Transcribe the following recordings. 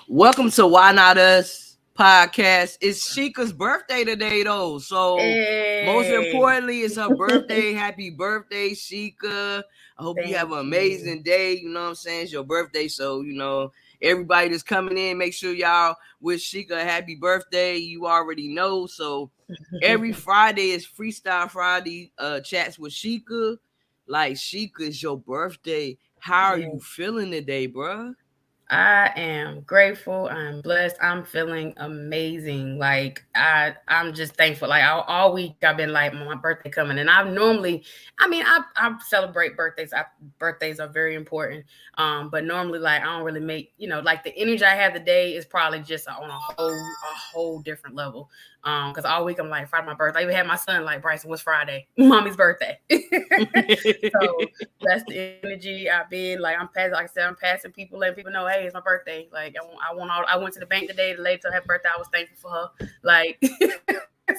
Welcome to Why Not Us podcast. It's Sheeka's birthday today, though. So, most Hey, importantly, it's her birthday. Happy birthday, Sheeka. I hope you have thank an you. amazing day. You know what I'm saying? It's your birthday. So, everybody that's coming in, make sure y'all wish Sheeka a happy birthday. You already know. So, every Friday is Freestyle Friday chats with Sheeka. Like, Sheeka, it's your birthday. How are you Yeah. feeling today, bruh? I am grateful. I'm blessed. I'm feeling amazing. Like I'm just thankful. Like all week I've been like my birthday coming, and I've normally, I celebrate birthdays. Birthdays are very important. But normally like I don't really make like the energy I have today is probably just on a whole different level. Because all week I'm like Friday my birthday. I even had my son like Bryson, what's Friday? Mommy's birthday. So that's the energy I've been like. I'm passing, like I said, I'm passing people, letting people know, hey, it's my birthday. Like I went to the bank today. The lady told her birthday. I was thankful for her. Like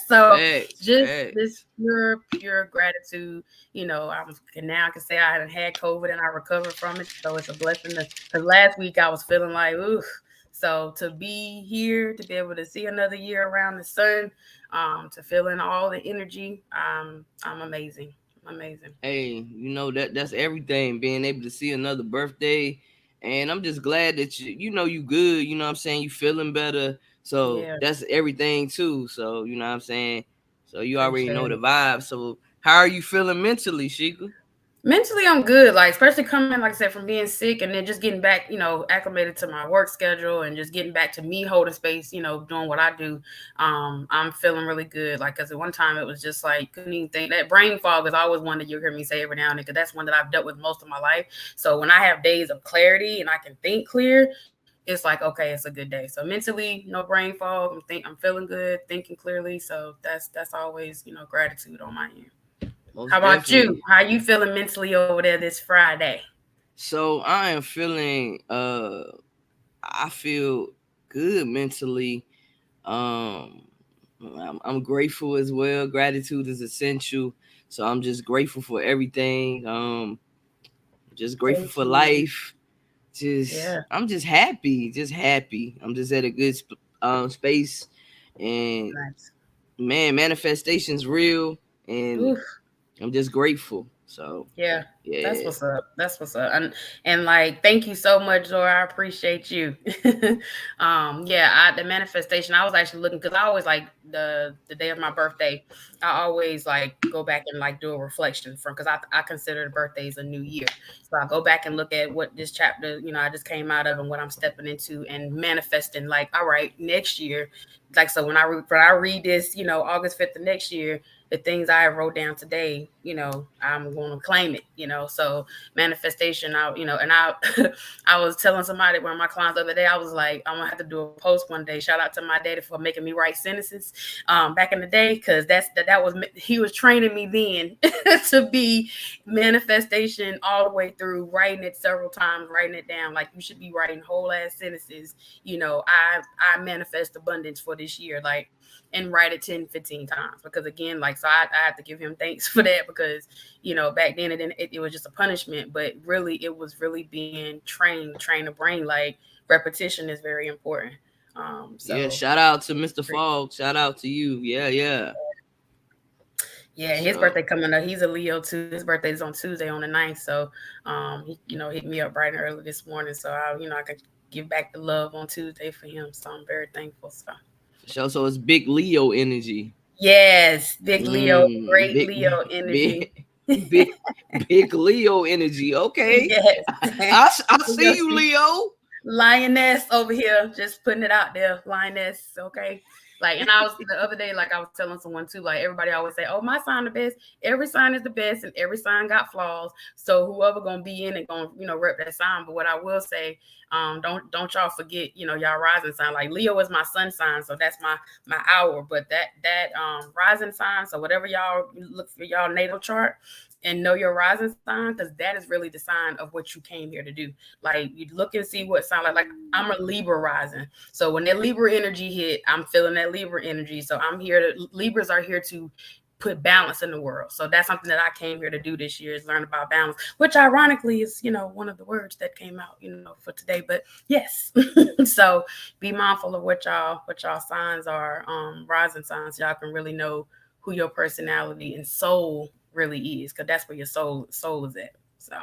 so, Facts, just this facts. pure gratitude. Now I can say I hadn't had COVID and I recovered from it. So it's a blessing. Because last week I was feeling like, oof. So to be here, to be able to see another year around the sun, to feel in all the energy, I'm amazing. Amazing. Hey, that's everything. Being able to see another birthday, and I'm just glad that you good. You know what I'm saying? You feeling better. So Yeah, that's everything too. So you know what I'm saying. So you already know appreciate the it. vibe. So how are you feeling mentally, Sheika? Mentally, I'm good. Like, especially coming, like I said, from being sick and then just getting back, acclimated to my work schedule and just getting back to me holding space, doing what I do. I'm feeling really good. Like, because at one time it was just like, couldn't even think. That brain fog is always one that you hear me say every now and then, because that's one that I've dealt with most of my life. So when I have days of clarity and I can think clear, it's like, okay, it's a good day. So mentally, no brain fog. I'm feeling good, thinking clearly. So that's always, gratitude on my end. How Most about you? definitely. How you feeling mentally over there this Friday? So I am feeling. I feel good mentally. Um, I'm grateful as well. Gratitude is essential. So I'm just grateful for everything. Just grateful Thank for you. life. Just Yeah. I'm just happy. Just happy. I'm just at a good space, and Nice. man, manifestation's real, and Oof. I'm just grateful. So Yeah. That's yeah. what's up. That's what's up. And like, thank you so much, Zora. I appreciate you. Yeah, the manifestation. I was actually looking because I always like the day of my birthday. I always like go back and like do a reflection from because I consider the birthday as a new year. So I go back and look at what this chapter, I just came out of and what I'm stepping into and manifesting. Like, all right, next year, like so when I read this, August 5th of next year, the things I wrote down today, I'm going to claim it. So manifestation, and I, I was telling somebody, one of my clients the other day, I was like, I'm gonna have to do a post one day. Shout out to my daddy for making me write sentences, back in the day, because that was he was training me then to be manifestation all the way through, writing it several times, writing it down. Like you should be writing whole ass sentences. I manifest abundance for this year, like and write it 10, 15 times because again like so I have to give him thanks for that because back then it was just a punishment, but really it was really being trained to train the brain. Like repetition is very important. Yeah, So shout out to Mr. Fogg. Shout out to you. Yeah, yeah. yeah, his So birthday coming up. He's a Leo too. His birthday is on Tuesday on the 9th. So he hit me up bright and early this morning, so I could give back the love on Tuesday for him, so I'm very thankful. So for sure. So it's big Leo energy. yes, big Leo, great Big, Leo energy. big, big, big Leo energy. Okay, Yes. I Leo see you, season. Leo. Lioness over here, just putting it out there. Lioness, okay. Like, and I was the other day, like I was telling someone too, like everybody always say, "Oh, my sign the best." Every sign is the best, and every sign got flaws. So whoever gonna be in it gonna rep that sign. But what I will say, don't y'all forget, y'all rising sign. Like Leo is my sun sign, so that's my hour. But that rising sign, so whatever y'all look for y'all natal chart and know your rising sign, because that is really the sign of what you came here to do. Like you look and see what sign. Like I'm a Libra rising, so when that Libra energy hit, I'm feeling that Libra energy. So I'm here to Libras are here to put balance in the world. So that's something that I came here to do this year, is learn about balance, which ironically is, one of the words that came out, for today. But yes, so be mindful of what y'all signs are, rising signs. Y'all can really know who your personality and soul really is, because that's where your soul is at. So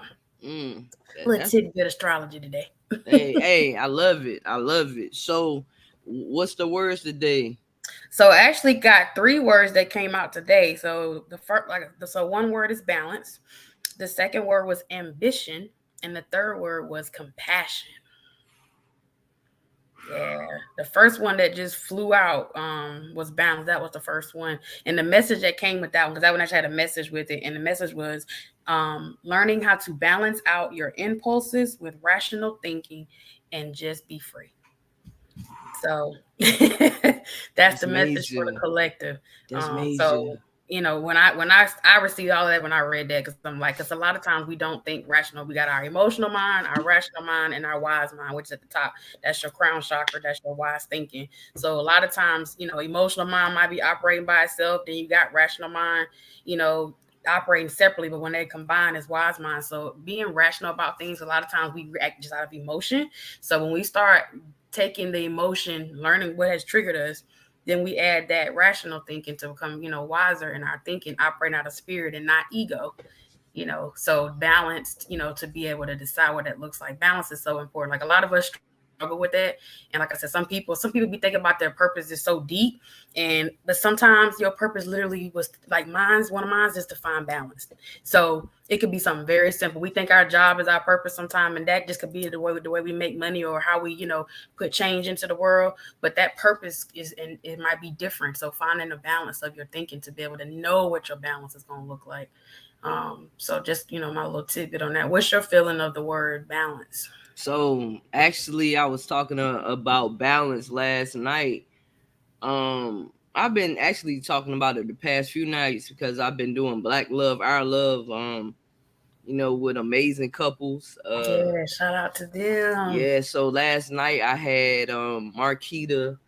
Mm, little that's tidbit astrology today. hey, I love it. I love it. So, what's the words today? So I actually got three words that came out today. So the first, so one word is balance. The second word was ambition, and the third word was compassion. Yeah, the first one that just flew out was balance. That was the first one, and the message that came with that one, because that one actually had a message with it, and the message was learning how to balance out your impulses with rational thinking, and just be free. So that's That's the message for the major. collective. That's major. So when I received all of that, when I read that, because I'm like, because a lot of times we don't think rational. We got our emotional mind, our rational mind, and our wise mind, which is at the top. That's your crown chakra. That's your wise thinking. So a lot of times, emotional mind might be operating by itself. Then you got rational mind, you know, operating separately, but when they combine is wise mind. So being rational about things, a lot of times we react just out of emotion. So when we start taking the emotion, learning what has triggered us, then we add that rational thinking to become, wiser in our thinking, operating out of spirit and not ego. So balanced, to be able to decide what that looks like. Balance is so important. Like a lot of us struggle with that. And like I said, some people be thinking about their purpose is so deep. But sometimes your purpose literally was like one of mine is to find balance. So it could be something very simple. We think our job is our purpose sometimes, and that just could be the way we make money, or how we, put change into the world. But that purpose is, and it might be different. So finding a balance of your thinking to be able to know what your balance is going to look like. So just, my little tidbit on that. What's your feeling of the word balance? So, actually, I was talking about balance last night. I've been actually talking about it the past few nights because I've been doing Black Love, Our Love. With amazing couples. Yeah, shout out to them. Yeah. So last night I had Marquita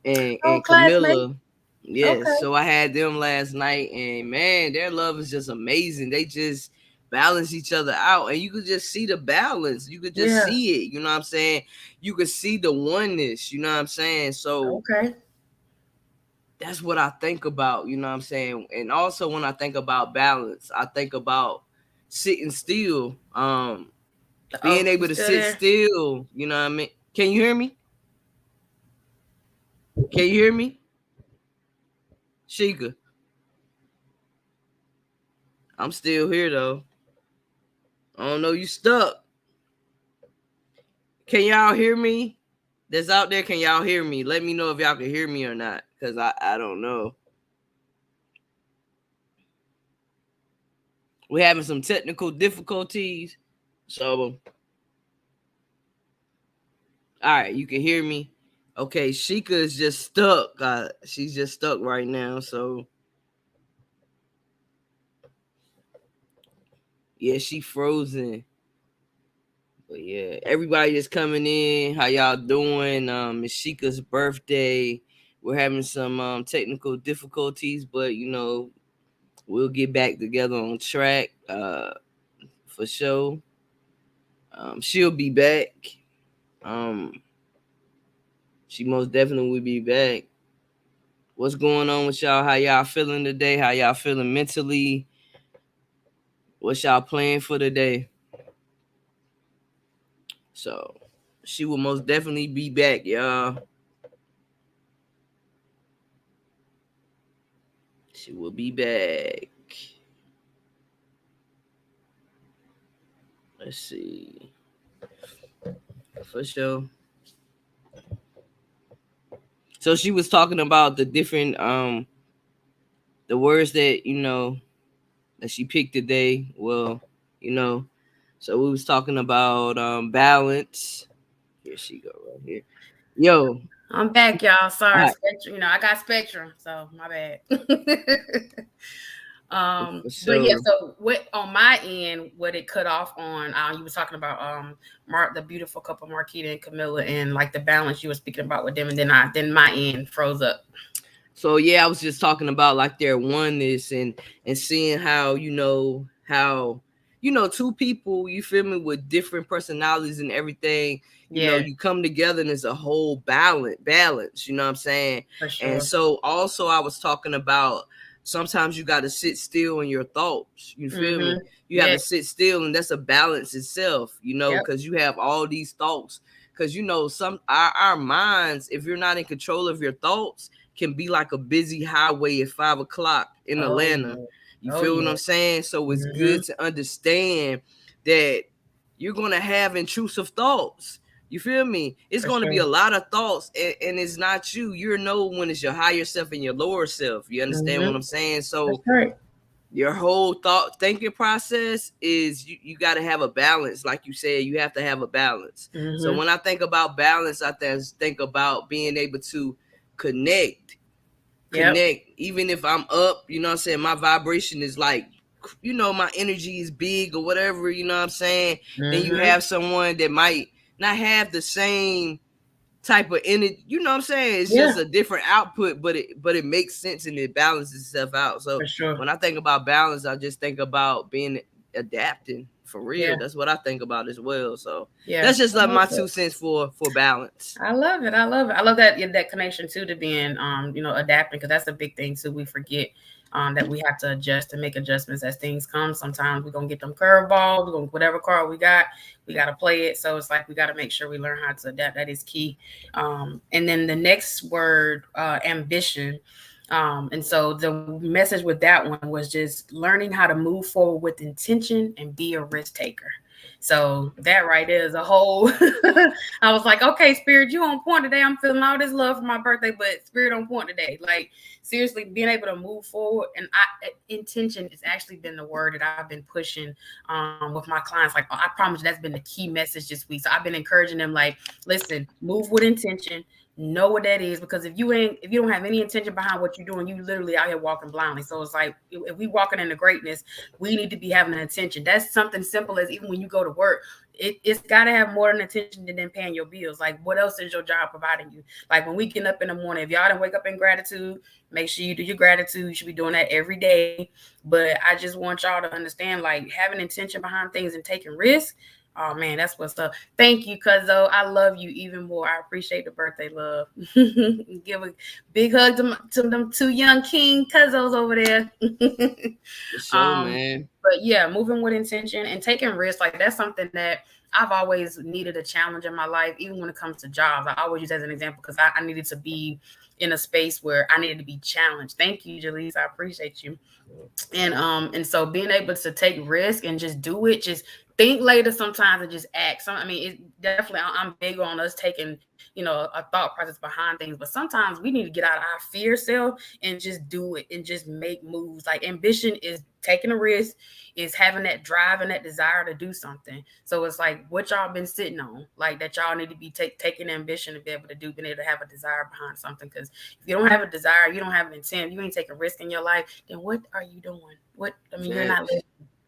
Oh, and classmate. Camilla. Yes, Okay. so I had them last night, and man, their love is just amazing. They just balance each other out, and you could just see the balance. You could just Yeah. see it. You know what I'm saying? You could see the oneness. You know what I'm saying? So Okay. that's what I think about. You know what I'm saying? And also when I think about balance, I think about sitting still. Being Oh, you able to still sit there? still. You know what I mean? Can you hear me? Can you hear me, Sheeka? I'm still here though. I don't know, you stuck. Can y'all hear me? That's out there. Can y'all hear me? Let me know if y'all can hear me or not, cause I don't know. We're having some technical difficulties. So, all right, you can hear me. Okay, Sheika is just stuck. She's just stuck right now. So, yeah, she frozen. But yeah, everybody just coming in. How y'all doing? It's Sheika's birthday. We're having some technical difficulties, but we'll get back together on track. For sure. She'll be back. Um, she most definitely will be back. What's going on with y'all? How y'all feeling today? How y'all feeling mentally? What's y'all playing for today? So she will most definitely be back, y'all. She will be back. Let's see. For sure. So she was talking about the different the words that that she picked today. Well, you know, so we was talking about balance. Here she go right here. Yo, I'm back, y'all. all Sorry, right, Spectrum. I got Spectrum, so my bad. for But yeah, sure. so what on my end, what it cut off on, you was talking about the beautiful couple Marquita and Camilla, and like the balance you were speaking about with them, and then my end froze up. So yeah, I was just talking about like their oneness and seeing how two people, you feel me, with different personalities and everything, Yeah, you come together and it's a whole balance, you know what I'm saying? for And sure. so also I was talking about sometimes you got to sit still in your thoughts, you feel me? Mm-hmm. You have Yeah. to sit still, and that's a balance itself, Yep. because you have all these thoughts, because some our minds, if you're not in control of your thoughts, can be like a busy highway at 5 o'clock in Oh Atlanta. yeah. You Oh feel what yeah. I'm saying? So it's Mm-hmm. good to understand that you're gonna have intrusive thoughts. You feel me? It's For gonna be a sure. lot of thoughts, and it's not you. You know when it's your higher self and your lower self. You understand Mm-hmm. what I'm saying? That's So right. your whole thought thinking process is you got to have a balance. Like you said, you have to have a balance. So Mm-hmm. when I think about balance, I think about being able to connect Yep. connect even if I'm up, what I'm saying, my vibration is like, my energy is big or whatever, you know what I'm saying. Then you Mm-hmm. have someone that might not have the same type of energy, you know what I'm saying. It's Yeah, just a different output, but it makes sense and it balances itself out. So for sure. when I think about balance, I just think about being adapting for real. Yeah. That's what I think about as well. So Yeah. that's just I like love my that. 2 cents for balance. I love it. I love it. I love that, yeah, that connection too, to being adapting, because that's a big thing too. We forget that we have to adjust and make adjustments as things come. Sometimes we're gonna get them curveballs. We're gonna whatever card we gotta play it. So it's like we gotta make sure we learn how to adapt. That is key. And then the next word, ambition. And so the message with that one was just learning how to move forward with intention and be a risk taker. So that right there is a whole. I was like, okay, Spirit, you on point today. I'm feeling all this love for my birthday, but Spirit on point today. Like seriously, being able to move forward, and intention has actually been the word that I've been pushing with my clients. Like I promise you, that's been the key message this week. So I've been encouraging them, like, listen, move with intention. Know what that is, because if you don't have any intention behind what you're doing, you literally out here walking blindly. So it's like if we walking into greatness, we need to be having an intention. That's something simple as even when you go to work, it's got to have more than attention than paying your bills. Like, what else is your job providing you? Like, when we get up in the morning, if y'all didn't wake up in gratitude, make sure you do your gratitude. You should be doing that every day. But I just want y'all to understand, like, having intention behind things and taking risks. Oh man, that's what's up. Thank you, Cuzzo. I love you even more. I appreciate the birthday love. Give a big hug to them two young king Cuzzos over there. For sure, um, man. but yeah, moving with intention and taking risks, like that's something that I've always needed a challenge in my life, even when it comes to jobs. I always use as an example because I needed to be in a space where I needed to be challenged. Thank you, Jaleese. I appreciate you. And so being able to take risk and just do it, just think later sometimes and just act. I mean, it definitely, I'm big on us taking, a thought process behind things, but sometimes we need to get out of our fear self and just do it and just make moves. Like ambition is taking a risk, is having that drive and that desire to do something. So it's like what y'all been sitting on, like that y'all need to be taking ambition to be able to do, being able to have a desire behind something. Because if you don't have a desire, you don't have an intent, you ain't taking risk in your life, then what are you doing? What, I mean, you're not Facts. living.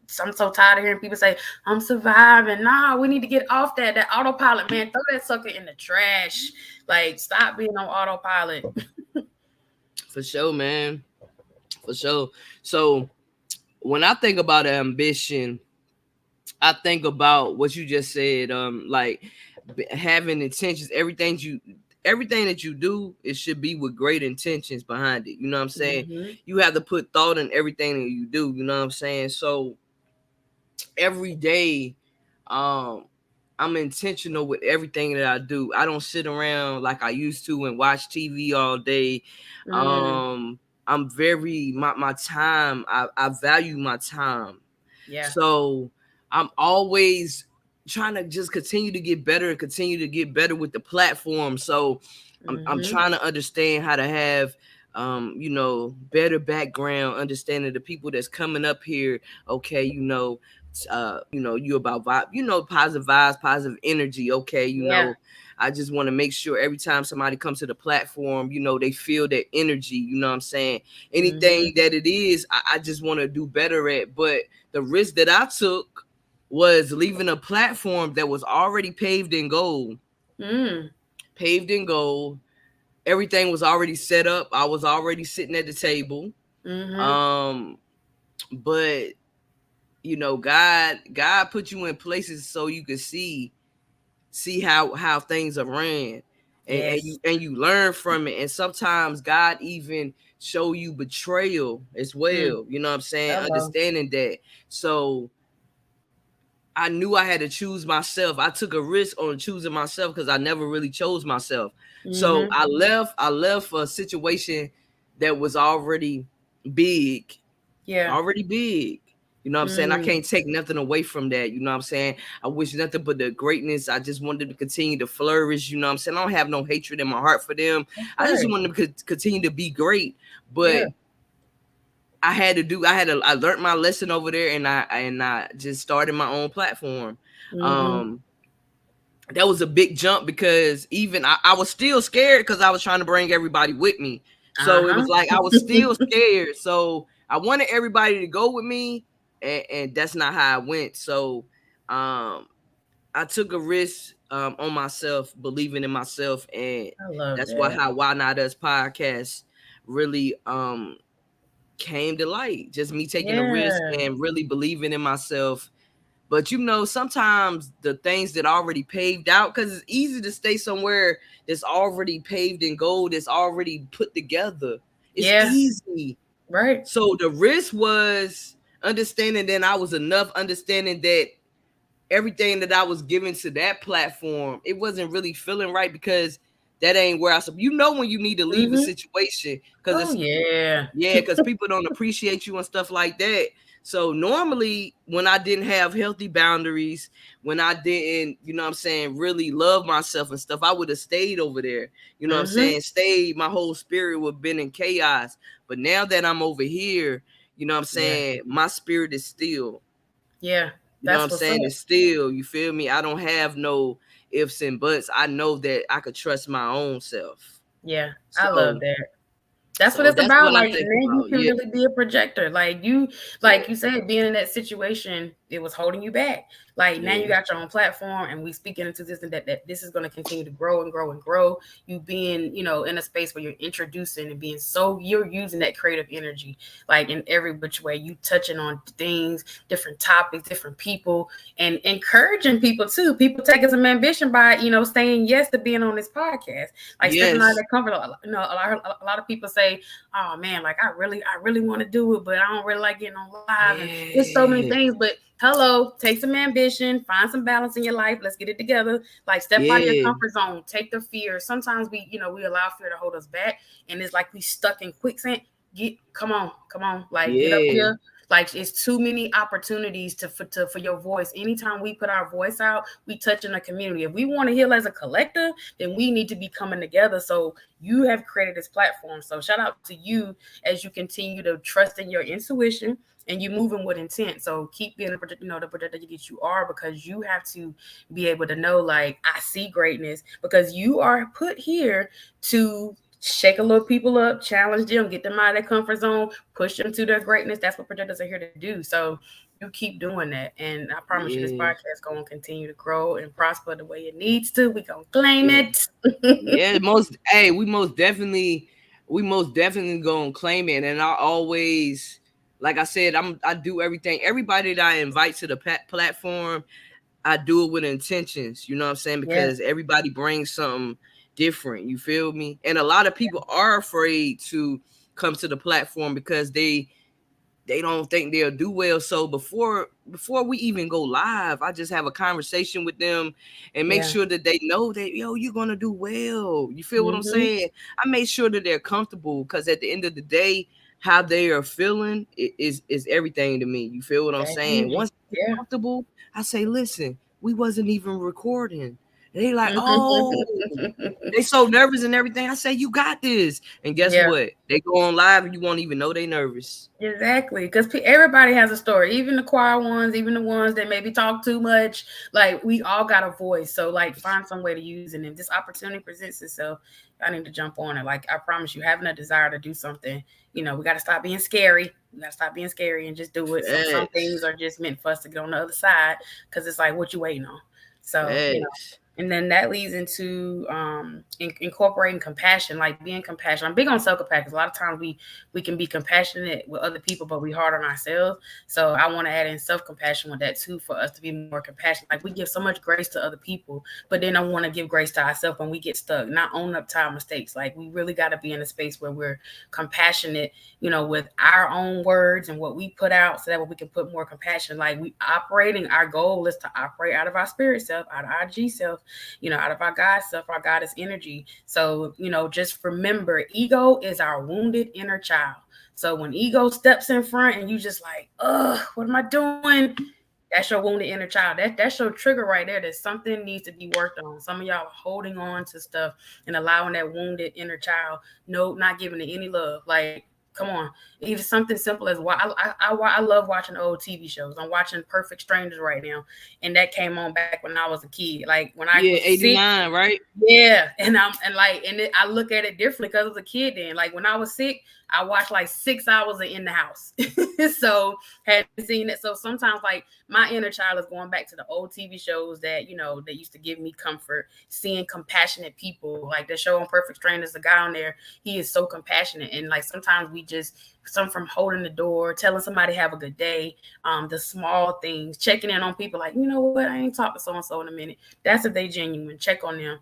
So I'm so tired of hearing people say, I'm surviving. Nah, we need to get off that autopilot, man. Throw that sucker in the trash. Like, stop being on autopilot. For sure, man. For sure. So when I think about ambition, I think about what you just said. Like having intentions. Everything that you do, it should be with great intentions behind it. You know what I'm saying? Mm-hmm. You have to put thought in everything that you do. You know what I'm saying? So every day, um, I'm intentional with everything that I do. I don't sit around like I used to and watch TV all day. Mm, Um, I'm very my time. I value my time. yeah. So I'm always trying to just continue to get better and continue to get better with the platform. So I'm Mm-hmm. trying to understand how to have better background understanding the people that's coming up here. Okay, you about vibe, positive vibes, positive energy. Okay, Yeah. I just want to make sure every time somebody comes to the platform, they feel that energy. You know what I'm saying? Mm-hmm. Anything that it is, I just want to do better at. But the risk that I took was leaving a platform that was already paved in gold, Mm. paved in gold, everything was already set up. I was already sitting at the table. Mhm. Um, but God put you in places so you could see how things are ran, and Yes. you learn from it. And sometimes God even show you betrayal as Mm. well. You know what I'm saying? Hello. Understanding that. So I knew I had to choose myself. I took a risk on choosing myself because I never really chose myself. So Mhm. I left for a situation that was big, Yeah. already big. You know what I'm saying? I Mm. can't take nothing away from that. You know what I'm saying? I wish nothing but the greatness. I just wanted to continue to flourish. You know what I'm saying? I don't have no hatred in my heart for them. That's I just right. want them to continue to be great. Yeah. But I learned my lesson over there, and I just started my own platform. Mhm. Um that was a big jump because even I was still scared because I was trying to bring everybody with me. So it Uh-huh. was like I was still scared. So I wanted everybody to go with me, and that's not how I went. So um, I took a risk on myself, believing in myself, and I love that's why that. how Why Not Us podcast really came to light. Just me taking a risk Yeah. and really believing in myself. But sometimes the things that already paved out, because it's easy to stay somewhere that's already paved in gold, that's already put together. It's Yeah. easy. Right. So the risk was understanding that I was enough, understanding that everything that I was giving to that platform, it wasn't really feeling right because that ain't where when you need to leave a Mhm. situation because Oh it's yeah. yeah, because people don't appreciate you and stuff like that. So normally when I didn't have healthy boundaries, when I didn't, what I'm saying, really love myself and stuff, I would have stayed over there. You know what I'm Mhm. saying? Stayed, my whole spirit would have been in chaos. But now that I'm over here, what I'm Yeah. saying, my spirit is still. Yeah. You know what That's I'm what's up. saying? It's still, you feel me? I don't have no ifs and buts. I know that I could trust my own self. Yeah. I love So that. That's what so it's that's about. what I Like, think then you about. can Yeah. really be a projector. Yeah. Like you said, being in that situation, it was holding you back. Like now you Yeah. got your own platform, and we speaking into this, and that this is going to continue to grow and grow and grow. You being, in a space where you're introducing and being you're using that creative energy, like in every which way. You touching on things, different topics, different people, and encouraging people too. People taking some ambition by, saying yes to being on this podcast, like stepping out of Yes. their comfort. A lot of people say, "Oh man, like I really want to do it, but I don't really like getting on live." And there's so many Yeah. things. But hello, take some ambition, find some balance in your life. Let's get it together. Like step out of your Yeah. comfort zone. Take the fear. Sometimes we allow fear to hold us back, and it's like we stuck in quicksand. Come on, like get up Yeah. here. Like it's too many opportunities for your voice. Anytime we put our voice out, we touch in a community. If we want to heal as a collective, then we need to be coming together. So you have created this platform. So shout out to you as you continue to trust in your intuition and you moving with intent. So keep being the project that you are, because you have to be able to know, like, I see greatness, because you are put here to shake a little people up, challenge them, get them out of their comfort zone, push them to their greatness. That's what projectors are here to do. So you keep doing that. And I promise you this Yeah. podcast going to continue to grow and prosper the way it needs to. We going to claim Yeah. it. Yeah. We most definitely gonna claim it. And I always, like I said, I do everything. Everybody that I invite to the platform, I do it with intentions. You know what I'm saying? Yeah. Because everybody brings something different. You feel me? And a lot of people are afraid to come to the platform because they don't think they'll do well. So before we even go live, I just have a conversation with them and make Yeah. sure that they know that you're gonna do well. You feel what I'm Mm-hmm. saying? I make sure that they're comfortable because at the end of the day, how they are feeling is everything to me. You feel what I'm saying? Baby. Once they're Yeah. comfortable, I say, listen, we wasn't even recording. And they like, oh, they so nervous and everything. I say, you got this. And guess Yeah. what? They go on live and you won't even know they nervous. Exactly, because everybody has a story, even the quiet ones, even the ones that maybe talk too much. Like we all got a voice, so like find some way to use it. And if this opportunity presents itself, I need to jump on it. Like I promise you, having a desire to do something, we got to stop being scary. We got to stop being scary and just do it. Some things Facts. are just meant for us to get on the other side, because it's like what you waiting on. So Facts. And then that leads into incorporating compassion, like being compassionate. I'm big on self compassion. A lot of times we can be compassionate with other people, but we hard on ourselves. So I want to add in self compassion with that too, for us to be more compassionate. Like, we give so much grace to other people, but then I want to give grace to ourselves when we get stuck, not own up to our mistakes. Like, we really got to be in a space where we're compassionate, with our own words and what we put out, so that way we can put more compassion. Like, we operating, our goal is to operate out of our spirit self, out of our G self, out of our God self, our goddess energy. So, just remember, ego is our wounded inner child. So when ego steps in front and you just like, ugh, what am I doing? That's your wounded inner child. That's your trigger right there. That something needs to be worked on. Some of y'all are holding on to stuff and allowing that wounded inner child, no, not giving it any love. Like, come on. Even something simple as why I love watching old TV shows. I'm watching Perfect Strangers right now, and that came on back when I was a kid. Like, when I Yeah, was sick, 89, right? yeah, I look at it differently because I was a kid then. Like, when I was sick, I watched like 6 hours of In the House, so hadn't seen it. So sometimes, like, my inner child is going back to the old TV shows that that used to give me comfort. Seeing compassionate people, like the show on Perfect Strangers, the guy on there, he is so compassionate. And like, sometimes we just, some from holding the door, telling somebody have a good day, the small things, checking in on people. Like, you know what, I ain't talked to so and so in a minute. That's if they genuine. Check on them,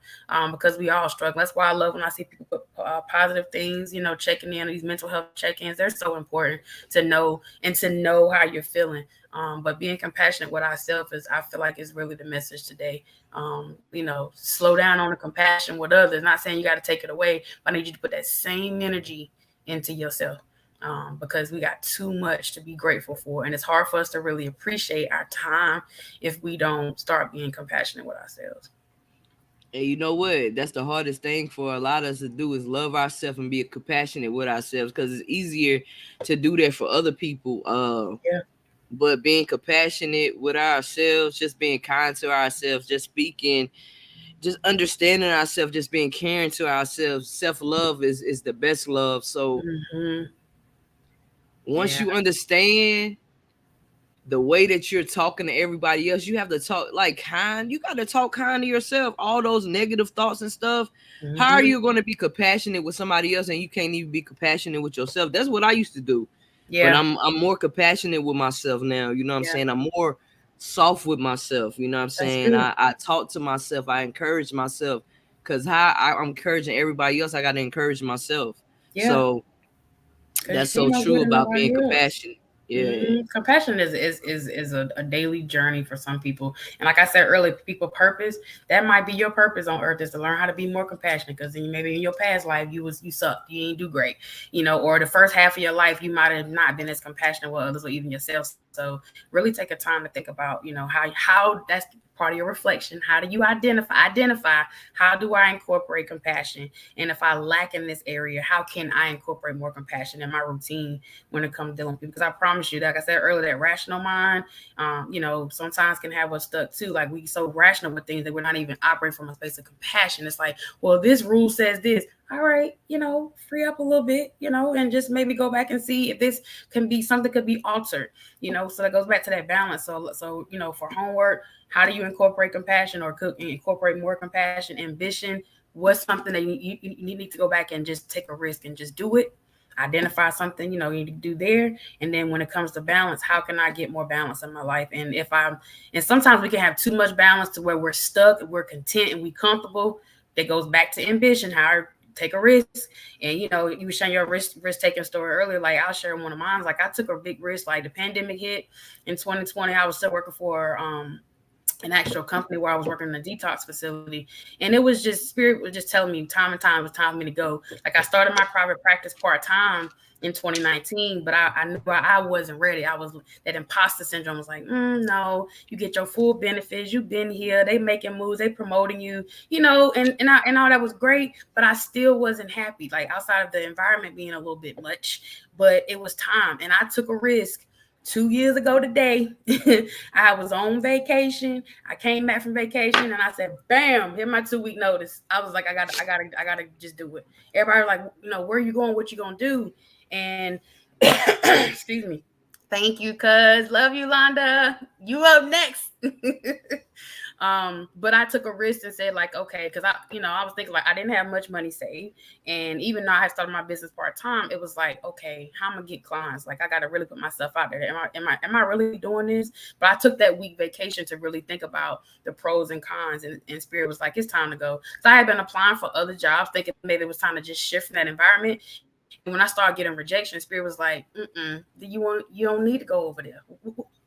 because we all struggle. That's why I love when I see people put positive things, checking in, these mental health check-ins. They're so important to know, and to know how you're feeling. But being compassionate with ourselves is, I feel like, is really the message today. Slow down on the compassion with others. Not saying you got to take it away, but I need you to put that same energy into yourself. Because we got too much to be grateful for, and it's hard for us to really appreciate our time if we don't start being compassionate with ourselves. And you know what? That's the hardest thing for a lot of us to do, is love ourselves and be compassionate with ourselves, because it's easier to do that for other people. Yeah. But being compassionate with ourselves, just being kind to ourselves, just speaking, just understanding ourselves, just being caring to ourselves. Self-love is the best love. So Hmm. once Yeah. you understand the way that you're talking to everybody else, you have to talk like kind. You got to talk kind to yourself. All those negative thoughts and stuff. How are Hmm. you going to be compassionate with somebody else and you can't even be compassionate with yourself? That's what I used to do. But Yeah. I'm more compassionate with myself now. You know what I'm Yeah. saying? I'm more soft with myself. You know what I'm That's saying? good. I talk to myself. I encourage myself, because how I'm encouraging everybody else, I got to encourage myself. Yeah. So Because that's you so ain't no good true to about being nobody else. compassionate. Yeah. Compassion is a daily journey for some people, and like I said earlier, people purpose, that might be your purpose on earth, is to learn how to be more compassionate. Because maybe in your past life you sucked, you ain't do great, or the first half of your life you might have not been as compassionate with others or even yourself. So really take a time to think about how that's part of your reflection. How do you identify how do I incorporate compassion, and if I lack in this area, how can I incorporate more compassion in my routine when it comes to dealing with people? Because I promise you, like I said earlier, that rational mind, sometimes can have us stuck too. Like, we so rational with things that we're not even operating from a space of compassion. It's like, well, this rule says this. All right, free up a little bit, and just maybe go back and see if this can be something could be altered. So that goes back to that balance. So for homework, how do you incorporate compassion, or incorporate more compassion? Ambition, what's something that you need to go back and just take a risk and just do it? Identify something you need to do there. And then when it comes to balance, how can I get more balance in my life? And sometimes we can have too much balance to where we're stuck, we're content, and we comfortable. That goes back to ambition. How I take a risk. And you were sharing your risk taking story earlier. Like, I'll share one of mine. Like, I took a big risk. Like, the pandemic hit in 2020, I was still working for an actual company where I was working in a detox facility. And it was just, spirit was just telling me time and time it was time for me to go. Like, I started my private practice part-time in 2019, but I knew I wasn't ready. I was, that imposter syndrome was like, no, you get your full benefits. You've been here. They making moves. They promoting you, and all that was great, but I still wasn't happy. Like, outside of the environment being a little bit much, but it was time. And I took a risk 2 years ago today. I was on vacation. I came back from vacation and I said, bam, hit my 2 week notice. I was like, I gotta just do it. Everybody was like, where are you going? What you gonna do? And excuse me. Thank you, cuz. Love you, Londa. You up next. But I took a risk and said like, okay, because I was thinking like I didn't have much money saved, and even though I had started my business part time, it was like, okay, how I'm gonna get clients? Like I got to really put myself out there. Am I really doing this? But I took that week vacation to really think about the pros and cons, and Spirit was like, it's time to go. So I had been applying for other jobs, thinking maybe it was time to just shift from that environment. And when I started getting rejection, Spirit was like, you don't need to go over there.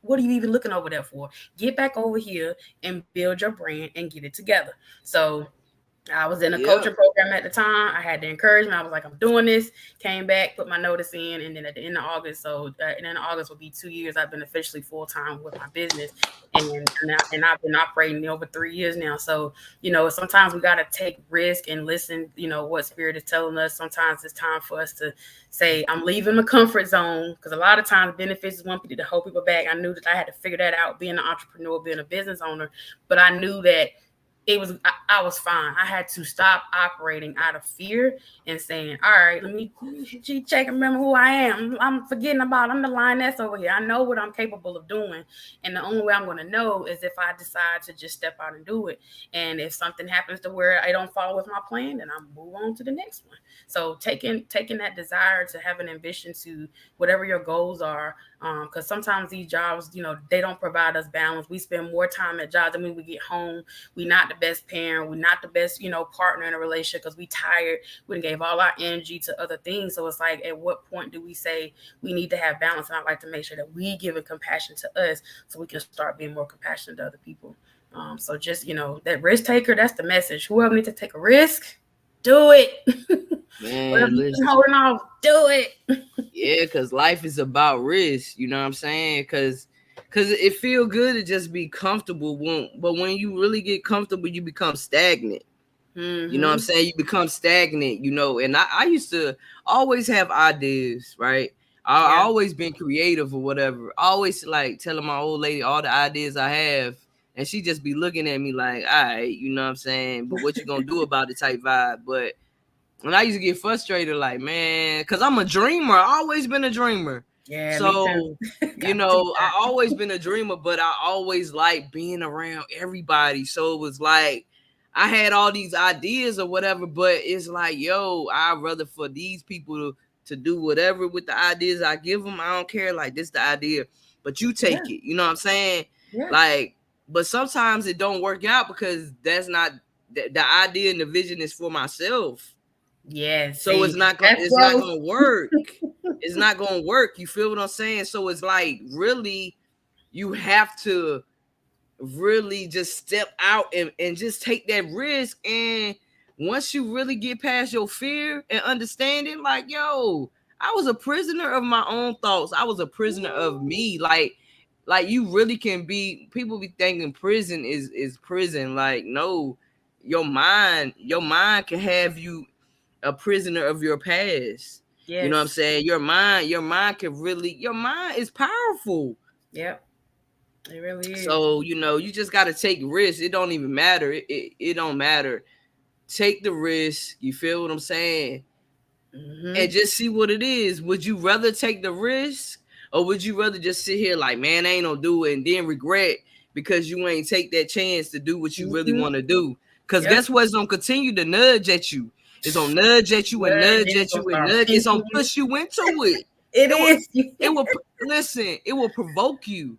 What are you even looking over there for? Get back over here and build your brand and get it together. So I was in a Yeah. coaching program at the time. I had the encouragement. I was like, I'm doing this. Came back, put my notice in, and then at the end of August, and then August will be 2 years. I've been officially full time with my business, and I've been operating over 3 years now. So sometimes we gotta take risk and listen. What Spirit is telling us. Sometimes it's time for us to say, I'm leaving the comfort zone, because a lot of times benefits is one people to hold people back. I knew that I had to figure that out, being an entrepreneur, being a business owner, but I knew that I was fine. I had to stop operating out of fear and saying, all right, let me check and remember who I am. I'm forgetting about, I'm the lioness over here. I know what I'm capable of doing. And the only way I'm going to know is if I decide to just step out and do it. And if something happens to where I don't follow with my plan, then I'll move on to the next one. So taking that desire to have an ambition to whatever your goals are, because sometimes these jobs, they don't provide us balance. We spend more time at jobs than when we get home. We're not the best parent. We're not the best, partner in a relationship, because we tired. We gave all our energy to other things. So it's like, at what point do we say we need to have balance? And I like to make sure that we give it compassion to us so we can start being more compassionate to other people. So just, that risk taker, that's the message. Whoever needs to take a risk, do it. Whatever Man, you've been listen. holding off, do it. Yeah, because life is about risk. You know what I'm saying? Because it feel good to just be comfortable. But when you really get comfortable, you become stagnant. You know what I'm Mm-hmm. saying? You become stagnant, and I used to always have ideas, right? I Yeah. always been creative or whatever. I always like telling my old lady all the ideas I have. And she just be looking at me like, all right, you know what I'm saying? But what you gonna do about it type vibe? But when I used to get frustrated, like, man, because I'm a dreamer. I always been a dreamer. Yeah, me too. So, Got to teach I that. always been a dreamer, but I always like being around everybody. So it was like I had all these ideas or whatever, but it's like, yo, I'd rather for these people to do whatever with the ideas I give them. I don't care. Like, this the idea, but you Yeah. take it. You know what I'm saying? Yeah. Like, but sometimes it don't work out because that's not the idea and the vision is for myself. Yeah. So See, that's it's not growth. gonna work. It's not gonna work. You feel what I'm saying? So it's like really you have to really just step out and just take that risk. And once you really get past your fear and understanding, like, yo, I was a prisoner of my own thoughts. I was a prisoner of me. Like you really can be, people be thinking prison is prison. Like, no, your mind can have you a prisoner of your past. You know what I'm Yes. saying? Your mind can really, your mind is powerful. Yep. It really is. So, you just got to take risks. It don't even matter. It don't matter. Take the risk. You feel what I'm saying? Mm-hmm. And just see what it is. Would you rather take the risk, or would you rather just sit here like, man, I ain't gonna do it, and then regret because you ain't take that chance to do what you really Mm-hmm. want to do? Because Yep. guess what? It's gonna continue to nudge at you. It's gonna nudge at you and Well, nudge then it's at gonna you and start nudge. It's pinching gonna you. push you into it. It It will. is. It will. Listen. It will provoke you.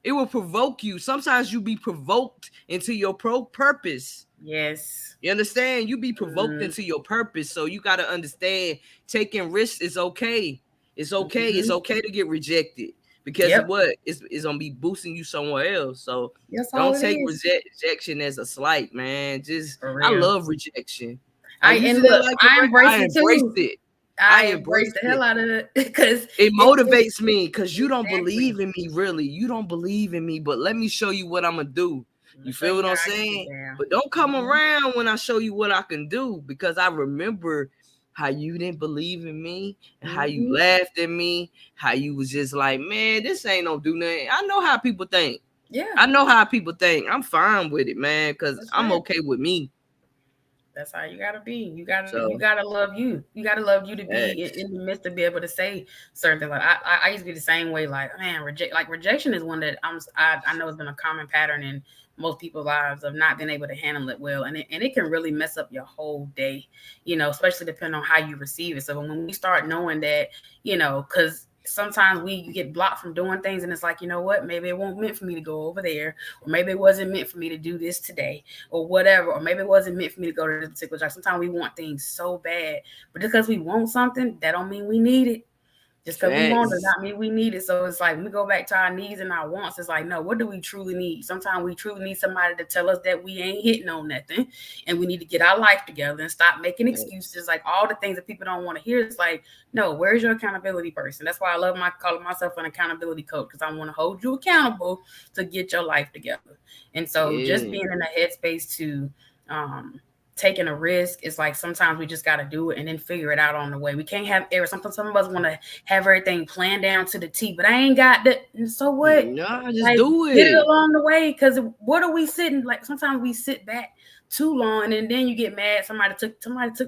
It will provoke you. Sometimes you be provoked into your purpose. Yes. You understand? You be provoked Mm-hmm. into your purpose. So you got to understand taking risks is okay. It's okay. It's Mm-hmm. okay to get rejected because Yep. what? It's going to be boosting you somewhere else. So That's all don't it take is. rejection as a slight, man. Just, For I real. love rejection. I I used and to not look, like it, I right? embrace I it embraced too. it. I I embrace embraced the hell it. out of it because It it motivates me because you don't exactly. believe in me, really. You don't believe in me, but let me show you what I'm gonna do. I'm gonna You show feel you what how I'm I get saying? down. But don't come Mm-hmm. around when I show you what I can do, because I remember how you didn't believe in me, how you Mm-hmm. laughed at me, how you was just like, man, this ain't no do nothing. I know how people think. Yeah, I know how people think. I'm fine with it, man, because that's I'm right. okay with me. That's how you gotta be. You So gotta love you. You gotta love you to be facts. in the midst to be able to say certain things. Like I used to be the same way. Like man, rejection is one that I know has been a common pattern in most people's lives of not being able to handle it well, and it can really mess up your whole day. Especially depending on how you receive it. So when we start knowing that, because sometimes we get blocked from doing things, and it's like, you know what, maybe it won't meant for me to go over there, or maybe it wasn't meant for me to do this today, or whatever, or maybe it wasn't meant for me to go to this particular job. Sometimes we want things so bad, but because we want something, that don't mean we need it. Just because we want it, Facts. not mean we need it. So it's like when we go back to our needs and our wants. It's like, no, what do we truly need? Sometimes we truly need somebody to tell us that we ain't hitting on nothing, and we need to get our life together and stop making excuses. Like all the things that people don't want to hear. It's like, no, where's your accountability person? That's why I love calling myself an accountability coach, because I want to hold you accountable to get your life together. And so just Yeah. being in a headspace to um taking a risk is like sometimes we just got to do it and then figure it out on the way. We can't have error. Sometimes some of us want to have everything planned down to the T, but I ain't got that. And so what? Nah, just Like do get it it. along the way. Because what are we sitting like? Sometimes we sit back too long, and then you get mad. Somebody took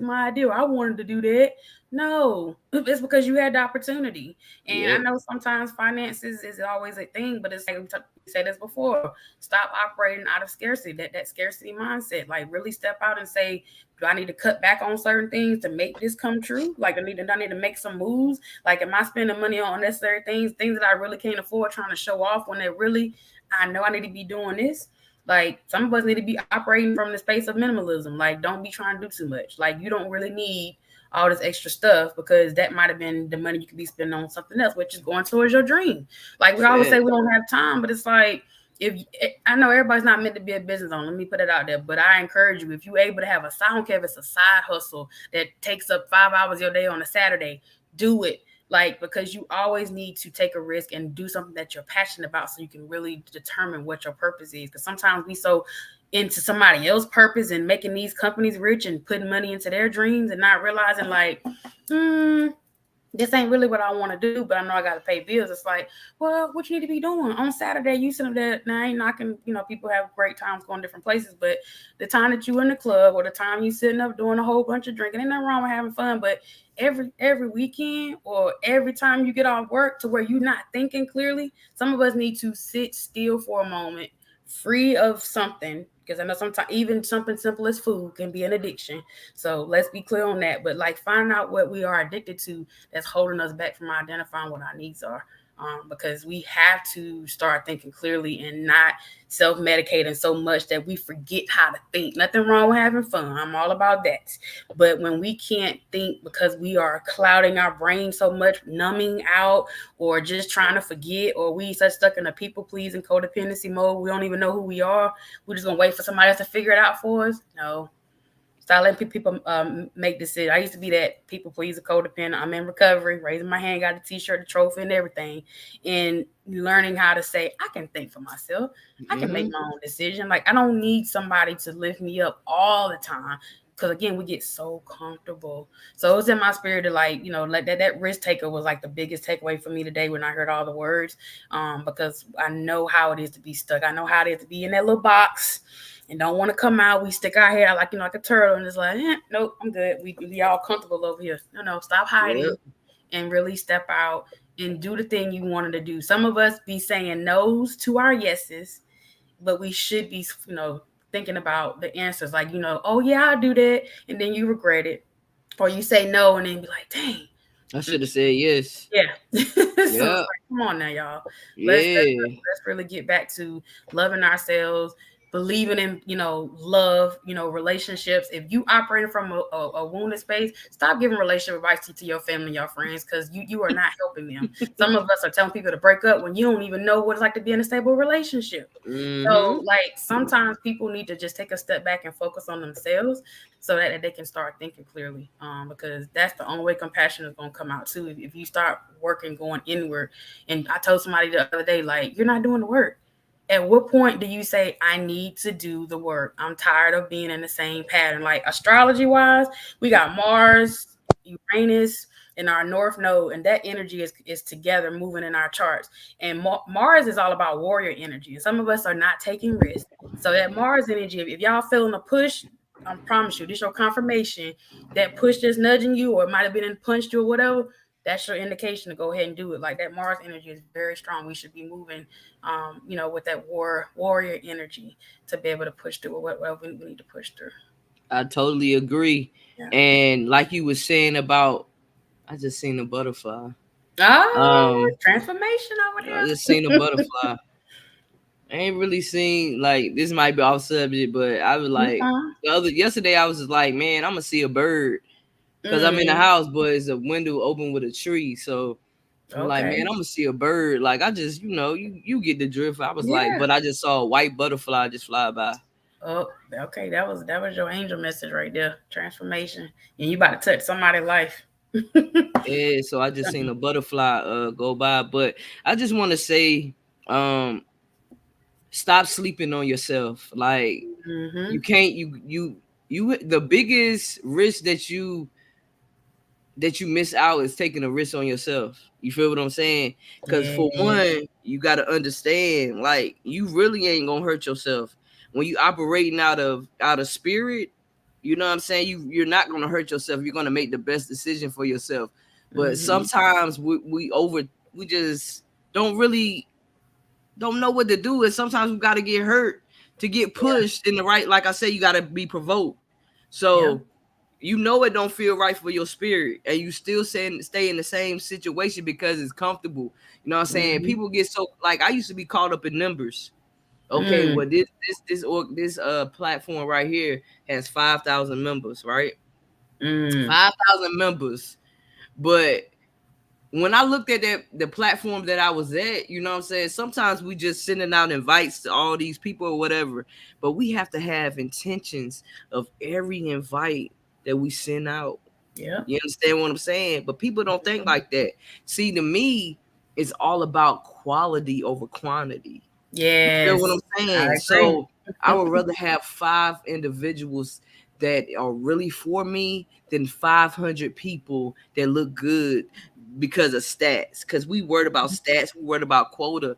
my idea. I wanted to do that. No, it's because you had the opportunity. And I Yep. know sometimes finances is always a thing, but it's like we said this before. Stop operating out of scarcity. That scarcity mindset. Like really step out and say, do I need to cut back on certain things to make this come true? Like I need to make some moves. Like am I spending money on unnecessary things that I really can't afford, trying to show off when they really I know I need to be doing this. Like some of us need to be operating from the space of minimalism. Like don't be trying to do too much. Like you don't really need all this extra stuff because that might have been the money you could be spending on something else, which is going towards your dream. Like we always say we Facts. don't have time, but it's like if I know everybody's not meant to be a business owner, let me put it out there. But I encourage you, if you're able to have I don't care if it's a side hustle that takes up 5 hours of your day on a Saturday, do it. Like because you always need to take a risk and do something that you're passionate about, so you can really determine what your purpose is. Because sometimes we so into somebody else's purpose and making these companies rich and putting money into their dreams and not realizing like, this ain't really what I want to do, but I know I got to pay bills. It's like, well, what you need to be doing on Saturday? You sit up there. Now, I ain't knocking, people have great times going different places, but the time that you in the club or the time you sitting up doing a whole bunch of drinking, ain't nothing wrong with having fun. But every weekend or every time you get off work to where you're not thinking clearly, some of us need to sit still for a moment, free of something. Because I know sometimes even something simple as food can be an addiction. So let's be clear on that. But like finding out what we are addicted to that's holding us back from identifying what our needs are. Because we have to start thinking clearly and not self-medicating so much that we forget how to think. Nothing wrong with having fun. I'm all about that. But when we can't think because we are clouding our brain so much, numbing out, or just trying to forget, or we so stuck in a people pleasing codependency mode, we don't even know who we are. We're just gonna wait for somebody else to figure it out for us. No, start letting people make decisions. I used to be that people pleaser, codependent. I'm in recovery, raising my hand, got a T-shirt, a trophy, and everything, and learning how to say I can think for myself. I can make Mm-hmm. my own decision. Like I don't need somebody to lift me up all the time. Because again, we get so comfortable. So it was in my spirit to like, like that risk taker was like the biggest takeaway for me today when I heard all the words. Because I know how it is to be stuck. I know how it is to be in that little box and don't want to come out. We stick our head out like like a turtle, and it's like, nope, I'm good. We all comfortable over here. No, stop hiding Yep. and really step out and do the thing you wanted to do. Some of us be saying no's to our yeses, but we should be, thinking about the answers. Like, oh yeah, I'll do that, and then you regret it, or you say no and then be like, dang. I should have said yes. Yeah. So it's Yep. like, come on now, y'all. Yeah. Let's really get back to loving ourselves, believing in, love, relationships. If you operating from a wounded space, stop giving relationship advice to your family, your friends, because you are not helping them. Some of us are telling people to break up when you don't even know what it's like to be in a stable relationship. So, Mm-hmm. like, sometimes people need to just take a step back and focus on themselves so that they can start thinking clearly. Because that's the only way compassion is going to come out, too. If you start working, going inward. And I told somebody the other day, like, you're not doing the work. At what point do you say, I need to do the work? I'm tired of being in the same pattern. Like, astrology wise, we got Mars, Uranus, and our North Node, and that energy is together moving in our charts. And Mars is all about warrior energy. And some of us are not taking risks. So that Mars energy, if y'all feeling a push, I promise you, this your confirmation. That push that's nudging you, or it might have been punched you or whatever. That's your indication to go ahead and do it. Like that Mars energy is very strong. We should be moving, with that warrior energy to be able to push through what we need to push through. I totally agree. Yeah. And like you were saying about, I just seen a butterfly. Oh, Um, transformation over I just seen a there. butterfly. I ain't really seen, like, this might be off subject, but I was You like, fine. yesterday I was just like, man, I'm gonna see a bird because I'm in the Mm, house, but it's a window open with a tree, so I'm like, man, okay. I'm gonna see a bird. Like, I just, you get the drift. I was like, Yeah. but I just saw a white butterfly just fly by. Oh, okay. That was your angel message right there. Transformation, and you about to touch somebody's life. Yeah, so I just seen a butterfly go by. But I just want to say, um, stop sleeping on yourself. Like, you Mm-hmm. can't, the biggest risk that you miss out is taking a risk on yourself. You feel what I'm saying? Because for Yeah. one, you got to understand, like, you really ain't gonna hurt yourself when you operating out of spirit. You know what I'm saying? You're not gonna hurt yourself. You're gonna make the best decision for yourself. But Mm-hmm. sometimes we just don't really don't know what to do, and sometimes we got to get hurt to get Yeah. pushed in the right. Like I said, you got to be provoked. Yeah. So it don't feel right for your spirit, and you still stay in the same situation because it's comfortable. You know what I'm saying? Mm-hmm. People get so, like, I used to be caught up in numbers. Okay, Mm. well, this platform right here has 5,000 members, right? Mm. 5,000 members. But when I looked at the platform that I was at, you know what I'm saying? Sometimes we just sending out invites to all these people or whatever, but we have to have intentions of every invite that we send out. Yeah. You understand what I'm saying? But people don't think like that. See, to me, it's all about quality over quantity. You feel what Yes. I'm I saying? agree. So I would rather have 5 individuals that are really for me than 500 people that look good because of stats. Because we worried about stats, we worried about quota.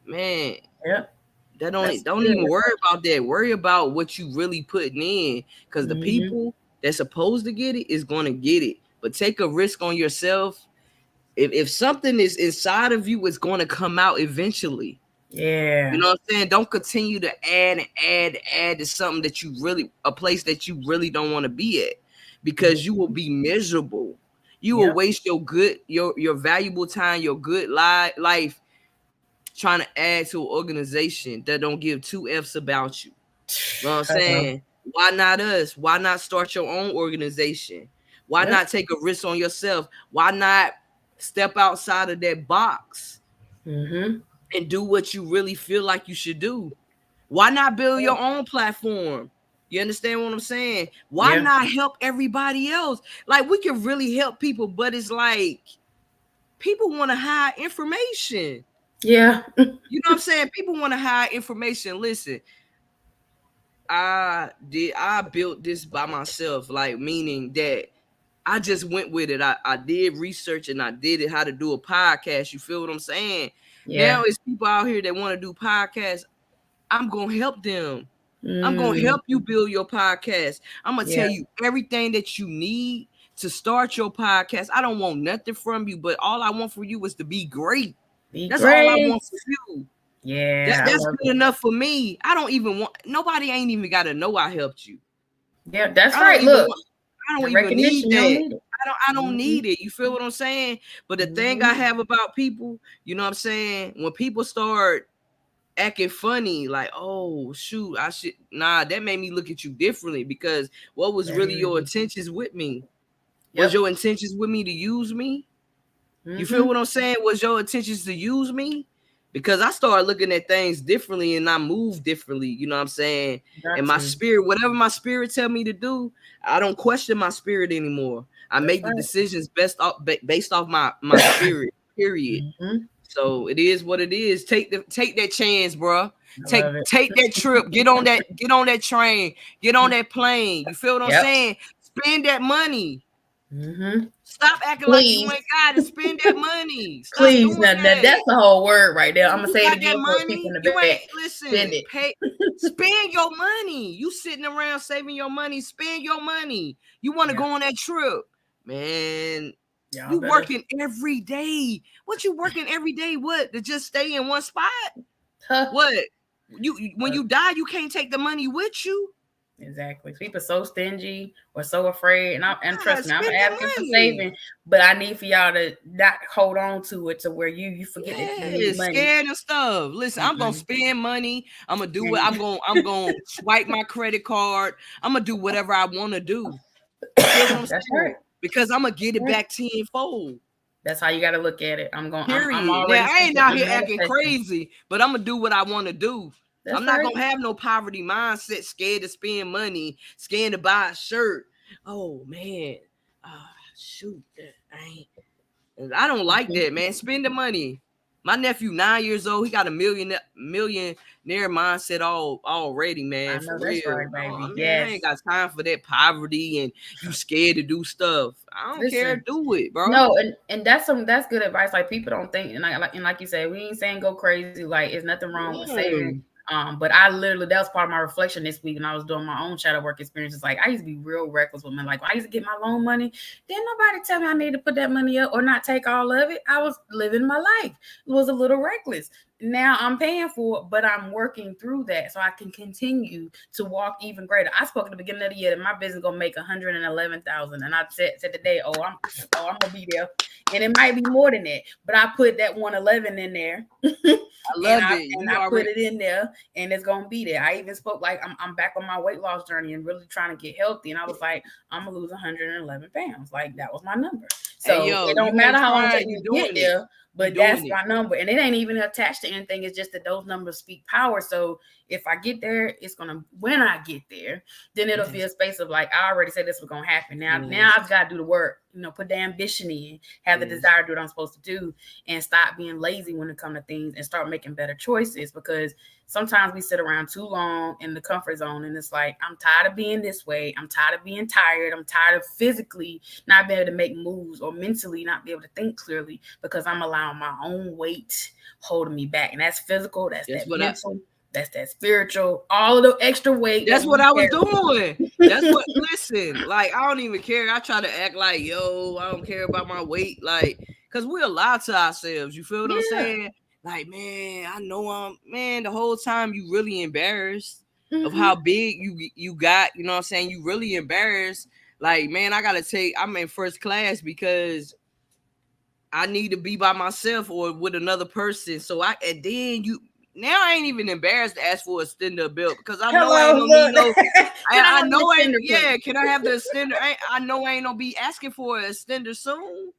Man, Yep. that That's don't good. even worry about that. Worry about what you really putting in. Because the Mm-hmm. people that's supposed to get it is gonna get it. But take a risk on yourself. If something is inside of you, it's gonna come out eventually. You Yeah. know what I'm saying? Don't continue to add and add to something that a place that you really don't want to be at, because you will Mm-hmm. be miserable. You will Yep. waste your valuable time, your good life trying to add to an organization that don't give two F's about you. You know what I'm Hello. saying? Why not us? Why not start your own organization? Why Yep. not take a risk on yourself? Why not step outside of that box Mm-hmm. and do what you really feel like you should do? Why not build Yeah. your own platform? You understand what I'm saying? Why Yeah. not help everybody else? Like, we can really help people, but it's like people want to hide information. Yeah. You know what I'm saying? People want to hide information. Listen, I built this by myself, like, meaning that I just went with it. I did research and I did it how to do a podcast. You feel what I'm saying? Yeah. Now it's people out here that want to do podcasts. I'm gonna help them. I'm gonna Mm. help you build your podcast. I'm gonna tell Yeah. you everything that you need to start your podcast. I don't want nothing from you, but all I want for you is to be great. Be That's all I great. want for you. Yeah. I That's love good it. enough for me. I don't even want nobody ain't even gotta know I helped you. Yeah. That's I don't right. even Look, want I the don't even need recognition you don't that. need it. I don't Mm-hmm. need it. You feel what I'm saying? But the thing I Mm-hmm. have about people, you know what I'm saying? When people start acting funny, like, oh shoot, I should, nah, that made me look at you differently, because what was really your Mm. intentions with me? Was Yep. your intentions with me to use me? You feel Mm-hmm. what I'm saying? Was your intentions to use me? Because I started looking at things differently and I move differently, you know what I'm saying? And Got my to. spirit, whatever my spirit tell me to do, I don't question my spirit anymore. I That's make the right. decisions based off my spirit, period. Mm-hmm. So it is what it is. Take that chance, bro. I Take love it. take that trip. Get on that train. Get on that plane. You feel what I'm Yep. saying? Spend that money. Mm-hmm. Stop acting like you Please, ain't got to spend that money. Stop please. doing Now that. that's the whole word right there. I'm gonna You say it got again that for the people in money. the You back. ain't Spend listen. it. Spend your money. You sitting around saving your money. Spend your money. You want to Yeah, go on that trip, man. y'all You better. working every day. What you working every day? What to just stay in one spot? Huh. What you when you die, you can't take the money with you. Exactly. People so stingy or so afraid, and trust God, me, I'm an spend advocate for the money. saving, but I need for y'all to not hold on to it to where you forget that you Yeah, need money. scared and stuff. Listen, I'm gonna Mm-mm. spend money. I'm gonna do what And I'm gonna swipe my credit card. I'm gonna do whatever I want to do. You feel what I'm that's saying? right. Because I'm gonna get it Right. back tenfold. That's how you got to look at it. I'm Period. Now already I ain't speaking. out I'm here acting manifesting. crazy, but I'm gonna do what I want to do. I'm That's not right. gonna have no poverty mindset, scared to spend money, scared to buy a shirt. Oh man, shoot, I don't like that, man. Spend the money. My nephew 9 years old. He got a millionaire mindset already, I man. For know that's real. right, baby. Man, I Yes. ain't got time for that poverty and you scared to do stuff. I don't care. Listen. Do it, bro. No, and that's good advice. Like people don't think, and like you said, we ain't saying go crazy. Like, there's nothing wrong with saving. Mm. But I literally, that was part of my reflection this week when I was doing my own shadow work experiences. Like I used to be real reckless with money. Like when I used to get my loan money, didn't nobody tell me I need to put that money up or not take all of it. I was living my life. It was a little reckless. Now I'm paying for it, but I'm working through that so I can continue to walk even greater. I spoke at the beginning of the year that my business gonna make 111,000, and I said today, I'm gonna be there, and it might be more than that, but I put that 111 in there, I love it. and You I put already. it in there, and it's gonna be there. I even spoke like I'm back on my weight loss journey and really trying to get healthy, and I was like, I'm gonna lose 111 pounds. Like that was my number. Hey, So yo, it don't you matter ain't how long it trying. takes You me to get doing it. there, You but that's doing it. my number, and it ain't even attached to anything. It's just that those numbers speak power. So if I get there, it's gonna. When I get there, then it'll be Yes. a space of like I already said this was gonna happen. Now Yes. I've got to do the work. Put the ambition in, have the Yes. desire to do what I'm supposed to do, and stop being lazy when it comes to things, and start making better choices. Because sometimes we sit around too long in the comfort zone, and it's like I'm tired of being this way. I'm tired of being tired. I'm tired of physically not being able to make moves or mentally not be able to think clearly because I'm allowing my own weight holding me back. And that's physical, that's That's that what I. mental, that's that spiritual, all of the extra weight that That's we what I was doing. carry. That's what. Listen, like I don't even care. I try to act like yo, I don't care about my weight, like, cause we're lie to ourselves. You feel what I'm Yeah. saying? Like, man, I know I'm man. The whole time you really embarrassed of Mm-hmm. how big you got. You know what I'm saying? You really embarrassed. Like, man, I gotta take. I'm in first class because I need to be by myself or with another person. So and then now I ain't even embarrassed to ask for a extender belt because I know I Hello, ain't gonna need look. no. Can I I have an know I ain't. extender, Yeah, please? can I have the extender? I know I ain't gonna be asking for an extender soon.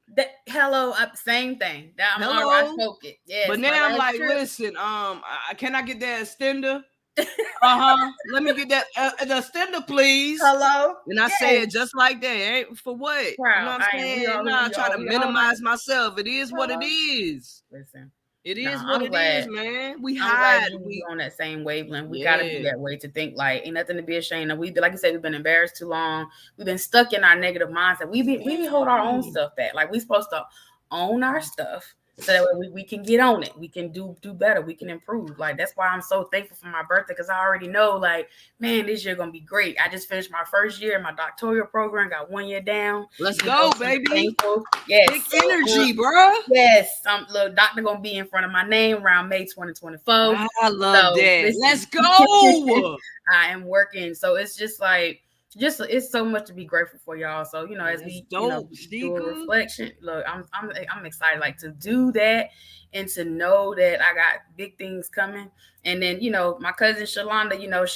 Hello, same thing. That I'm already. I Hello, spoke it. but Yes, my now I'm last like, trip. listen, can I get that extender? Uh-huh. Let me get that the extender, please. Hello. And I say Yes. it just like that. Ain't for what? You know Proud. what I'm I am. We saying? are who Nah, we try are. to We all not. minimize myself. It is what it Hello. is. Listen. It No, is what I'm it is, glad. man. We I'm glad hide. you on that same wavelength. We got to be Yeah. that way to think like ain't nothing to be ashamed of. We like you said, we've been embarrassed too long. We've been stuck in our negative mindset. We hold our own Yeah. stuff back. Like we supposed to own our stuff so that way we can get on it. We can do better. We can improve. Like that's why I'm so thankful for my birthday because I already know like man, this year gonna be great. I just finished my first year in my doctoral program. Got 1 year down. Let's go, So I'm baby. thankful. Big Yes. So energy, bro. yes, I'm little doctor gonna be in front of my name around May 2024. I love So that. listen, Let's go. I am working. So it's just like it's so much to be grateful for y'all. So as That's we dope, do a Sheeka. reflection, look, I'm excited like to do that and to know that I got big things coming. And then my cousin Shalonda,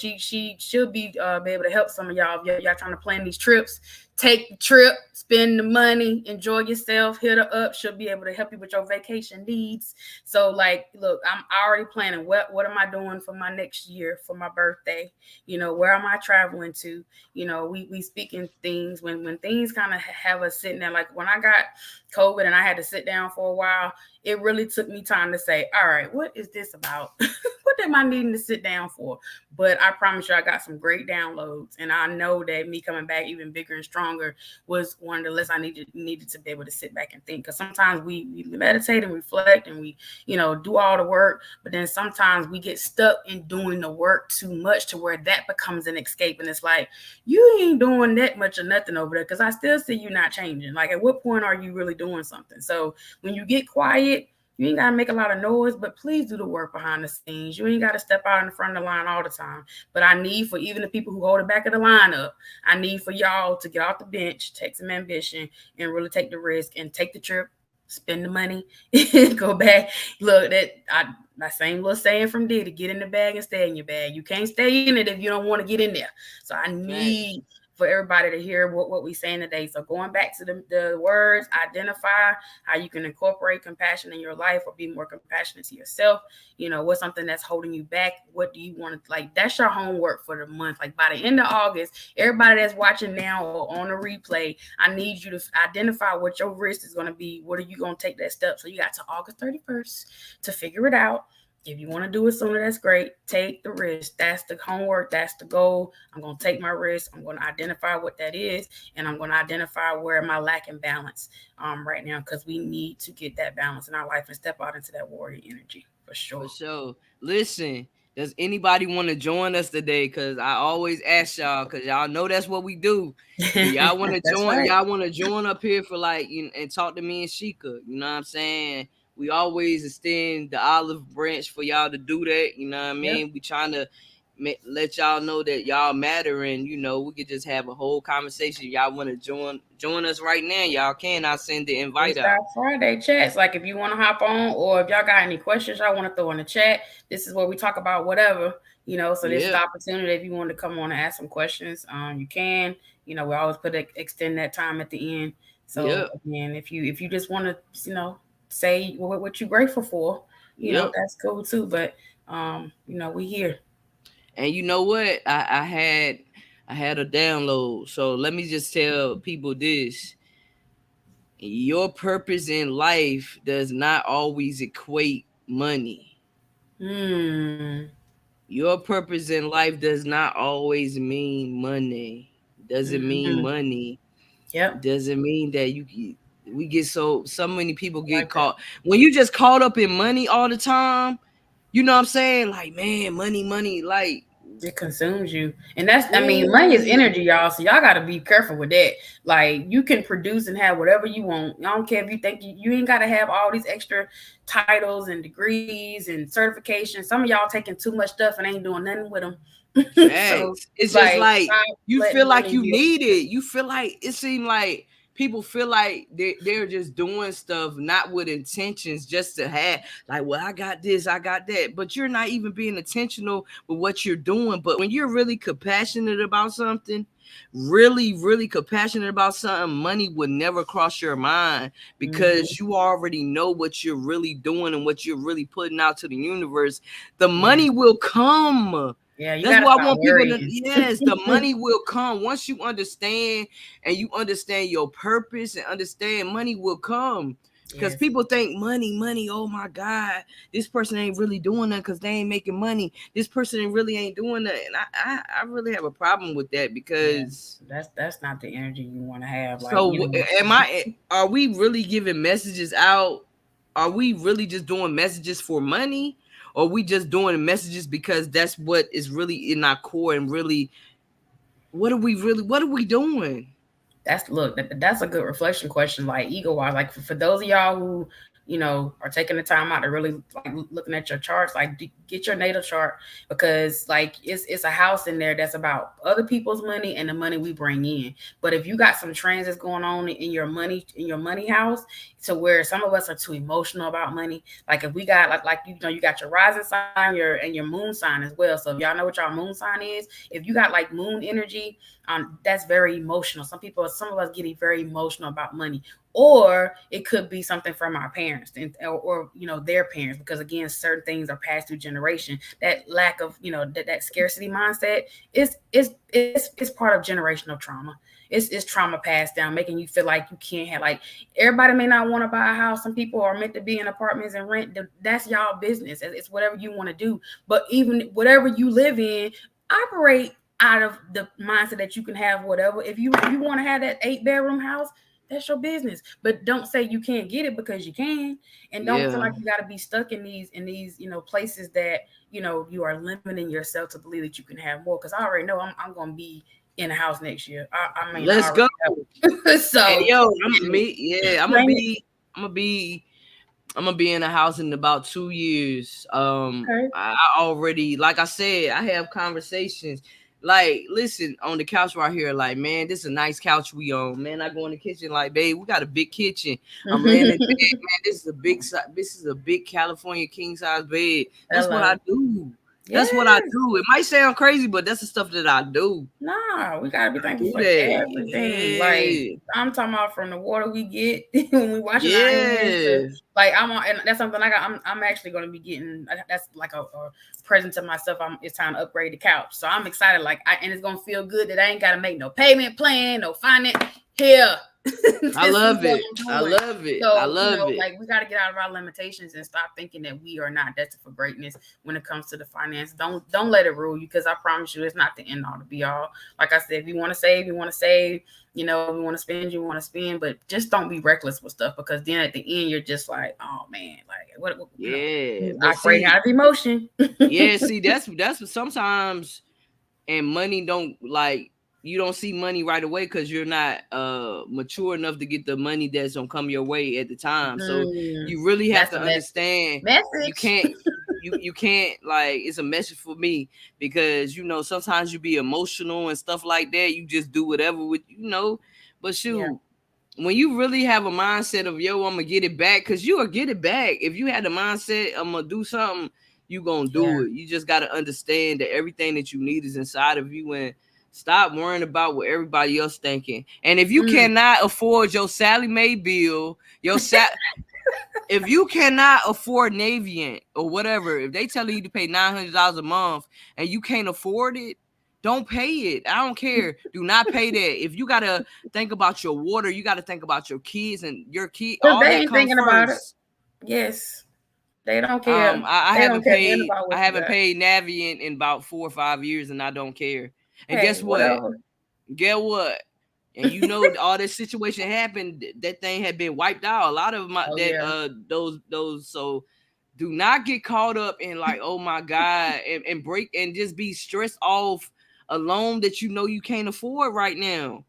she'll be able to help some of y'all if y'all trying to plan these trips. Take the trip, spend the money, enjoy yourself, hit her up. She'll be able to help you with your vacation needs. So like, look, I'm already planning what am I doing for my next year for my birthday? Where am I traveling to? We speaking things when things kind of have us sitting there. Like when I got COVID and I had to sit down for a while, it really took me time to say, all right, what is this about? What am I needing to sit down for? But I promise you, I got some great downloads, and I know that me coming back even bigger and stronger was one of the lists I needed to be able to sit back and think. Because sometimes we meditate and reflect, and we do all the work, but then sometimes we get stuck in doing the work too much to where that becomes an escape, and it's like you ain't doing that much or nothing over there because I still see you not changing. Like, at what point are you really doing something? So when you get quiet, you ain't gotta make a lot of noise, but please do the work behind the scenes. You ain't gotta step out in the front of the line all the time. But I need for even the people who hold the back of the line up, I need for y'all to get off the bench, take some ambition, and really take the risk and take the trip, spend the money, go back. Look, that same little saying from Diddy, get in the bag and stay in your bag. You can't stay in it if you don't want to get in there. So I Facts. need for everybody to hear what we're saying today. So going back to the words, identify how you can incorporate compassion in your life or be more compassionate to yourself. What's something that's holding you back? What do you want to, like, that's your homework for the month. Like, by the end of August, everybody that's watching now or on the replay, I need you to identify what your risk is going to be. What are you going to take that step? So you got to August 31st to figure it out. If you want to do it sooner, that's great. Take the risk. That's the homework. That's the goal. I'm going to take my risk. I'm going to identify what that is, and I'm going to identify where am I lacking balance right now, because we need to get that balance in our life and step out into that warrior energy for For sure. sure. Listen, does anybody want to join us today? Cause I always ask y'all, cause y'all know that's what we do. Do y'all want to That's join? right. Y'all want to join up here for like and talk to me and Sheeka? You know what I'm saying? We always extend the olive branch for y'all to do that. You know what I Yep. mean? We trying to let y'all know that y'all matter, and we could just have a whole conversation. Y'all want to join us right now? Y'all can. I'll send the invite out. Freestyle Friday chats. Like, if you want to hop on, or if y'all got any questions y'all want to throw in the chat, this is where we talk about whatever. So this is the Yep. opportunity. If you want to come on and ask some questions, you can. We always extend that time at the end. So Yep. again, if you just want to, say what you're grateful for, Yep. that's cool too. But we here. And you know what? I had a download. So let me just tell people this. Your purpose in life does not always equate money. Hmm. Your purpose in life does not always mean money. Doesn't mean Hmm. money. Yep. Doesn't mean that we get so many people I get like that. caught when you just caught up in money all the time. You know what I'm saying? Like, man, money, like, It consumes you. And that's, I mean, money is ooh, energy, y'all. So y'all got to be careful with that. Like, you can produce and have whatever you want. I don't care if you think you ain't got to have all these extra titles and degrees and certifications. Some of y'all taking too much stuff and ain't doing nothing with them. So, facts. It's just like, like stop you feel letting like money you be a need control. it. You feel like it seemed like people feel like they're just doing stuff not with intentions just to have, like, well, I got this, I got that. But you're not even being intentional with what you're doing. But when you're really compassionate about something, really compassionate about something, money would never cross your mind Mm-hmm. because you already know what you're really doing and what you're really putting out to the universe. The Yeah. money will come. Yeah, you That's got to why I stop want people to, worrying. yes, the money will come. Once you understand and you understand your purpose and understand, money will come. Because Yes. people think money, oh my God, this person ain't really doing that because they ain't making money. This person really ain't doing that. And I really have a problem with that Yeah. because That's not the energy you want to have. Like, so are we really giving messages out? Are we really just doing messages for money? Or are we just doing messages because that's what is really in our core and really what are we doing? That's a good reflection question, like ego wise. Like, for those of y'all who are taking the time out to really like looking at your charts, like, get your natal chart, because like it's a house in there that's about other people's money and the money we bring in. But if you got some transits going on in your money house, to where some of us are too emotional about money. Like, if we got like you got your rising sign, your moon sign as well. So if y'all know what your moon sign is, if you got like moon energy, that's very emotional. Some of us getting very emotional about money, or it could be something from our parents, or their parents, because again, certain things are passed through generation. That lack of that scarcity mindset is part of generational trauma. it's trauma passed down, making you feel like you can't have, like, everybody may not want to buy a house. Some people are meant to be in apartments and rent. That's y'all business. It's whatever you want to do. But even whatever you live in, operate out of the mindset that you can have whatever. If you want to have that 8-bedroom house, that's your business. But don't say you can't get it because you can, and don't feel Yeah. like you got to be stuck in these places that you are limiting yourself to believe that you can have more. Because I already know I'm gonna be in a house next year. I mean, I Let's go. already know. Hey So yo, I'm me. Yeah, claim it. I'm gonna be I'm gonna be in a house in about 2 years. Okay. I already, like I said, I have conversations. Like, listen, on the couch right here, like, man, this is a nice couch we on. Man, I go in the kitchen, like, babe, we got a big kitchen. I'm laying in bed, man. This is a big California king size bed. That's what I Hello. do. That's what I Yes. do. It might sound crazy, but that's the stuff that I do. Nah, we gotta be I thankful do for that. everything. Like, Yeah. I'm talking about from the water we get when we washing our hands to, Yeah. like, and that's something I'm actually gonna be getting. That's like a present to myself. It's time to upgrade the couch, so I'm excited. Like, and it's gonna feel good that I ain't gotta make no payment plan, no finance here. I This is love what it. I'm I doing. love it. I So, love it. like, we got to get out of our limitations and stop thinking that we are not destined for greatness when it comes to the finance. Don't let it rule you, because I promise you, it's not the end all to be all. Like I said, if you want to save, you want to save. We want to spend, you want to spend, but just don't be reckless with stuff, because then at the end you're just like, oh man, like Yeah. But operating see, out of emotion. yeah, see, that's what sometimes, and money don't, like, you don't see money right away because you're not mature enough to get the money that's gonna come your way at the time. So Mm, you really have that's to the message. understand, you Message. can't you can't, like, it's a message for me, because sometimes you be emotional and stuff like that. You just do whatever but Yeah, shoot, when you really have a mindset of, yo, I'm gonna get it back, because you will get it back. If you had the mindset, I'm gonna do something, you gonna do yeah, it. You just gotta understand that everything that you need is inside of you, and stop worrying about what everybody else thinking. And if you mm. cannot afford your Sally Mae bill, if you cannot afford Navient or whatever, if they telling you to pay $900 a month and you can't afford it, don't pay it. I don't care. Do not pay that. If you gotta think about your water, you gotta think about your kids, and your kid. Because All they that ain't comes thinking about it. first. Yes, they don't care. I They don't haven't care nothing paid. about what I you haven't got. paid Navient in about 4 or 5 years, and I don't care. And Hey, guess what? whatever. Get what? And all this situation happened. That thing had been wiped out. A lot of my Oh that yeah. those. So do not get caught up in, like, oh my God, and break and just be stressed off a loan that you can't afford right now.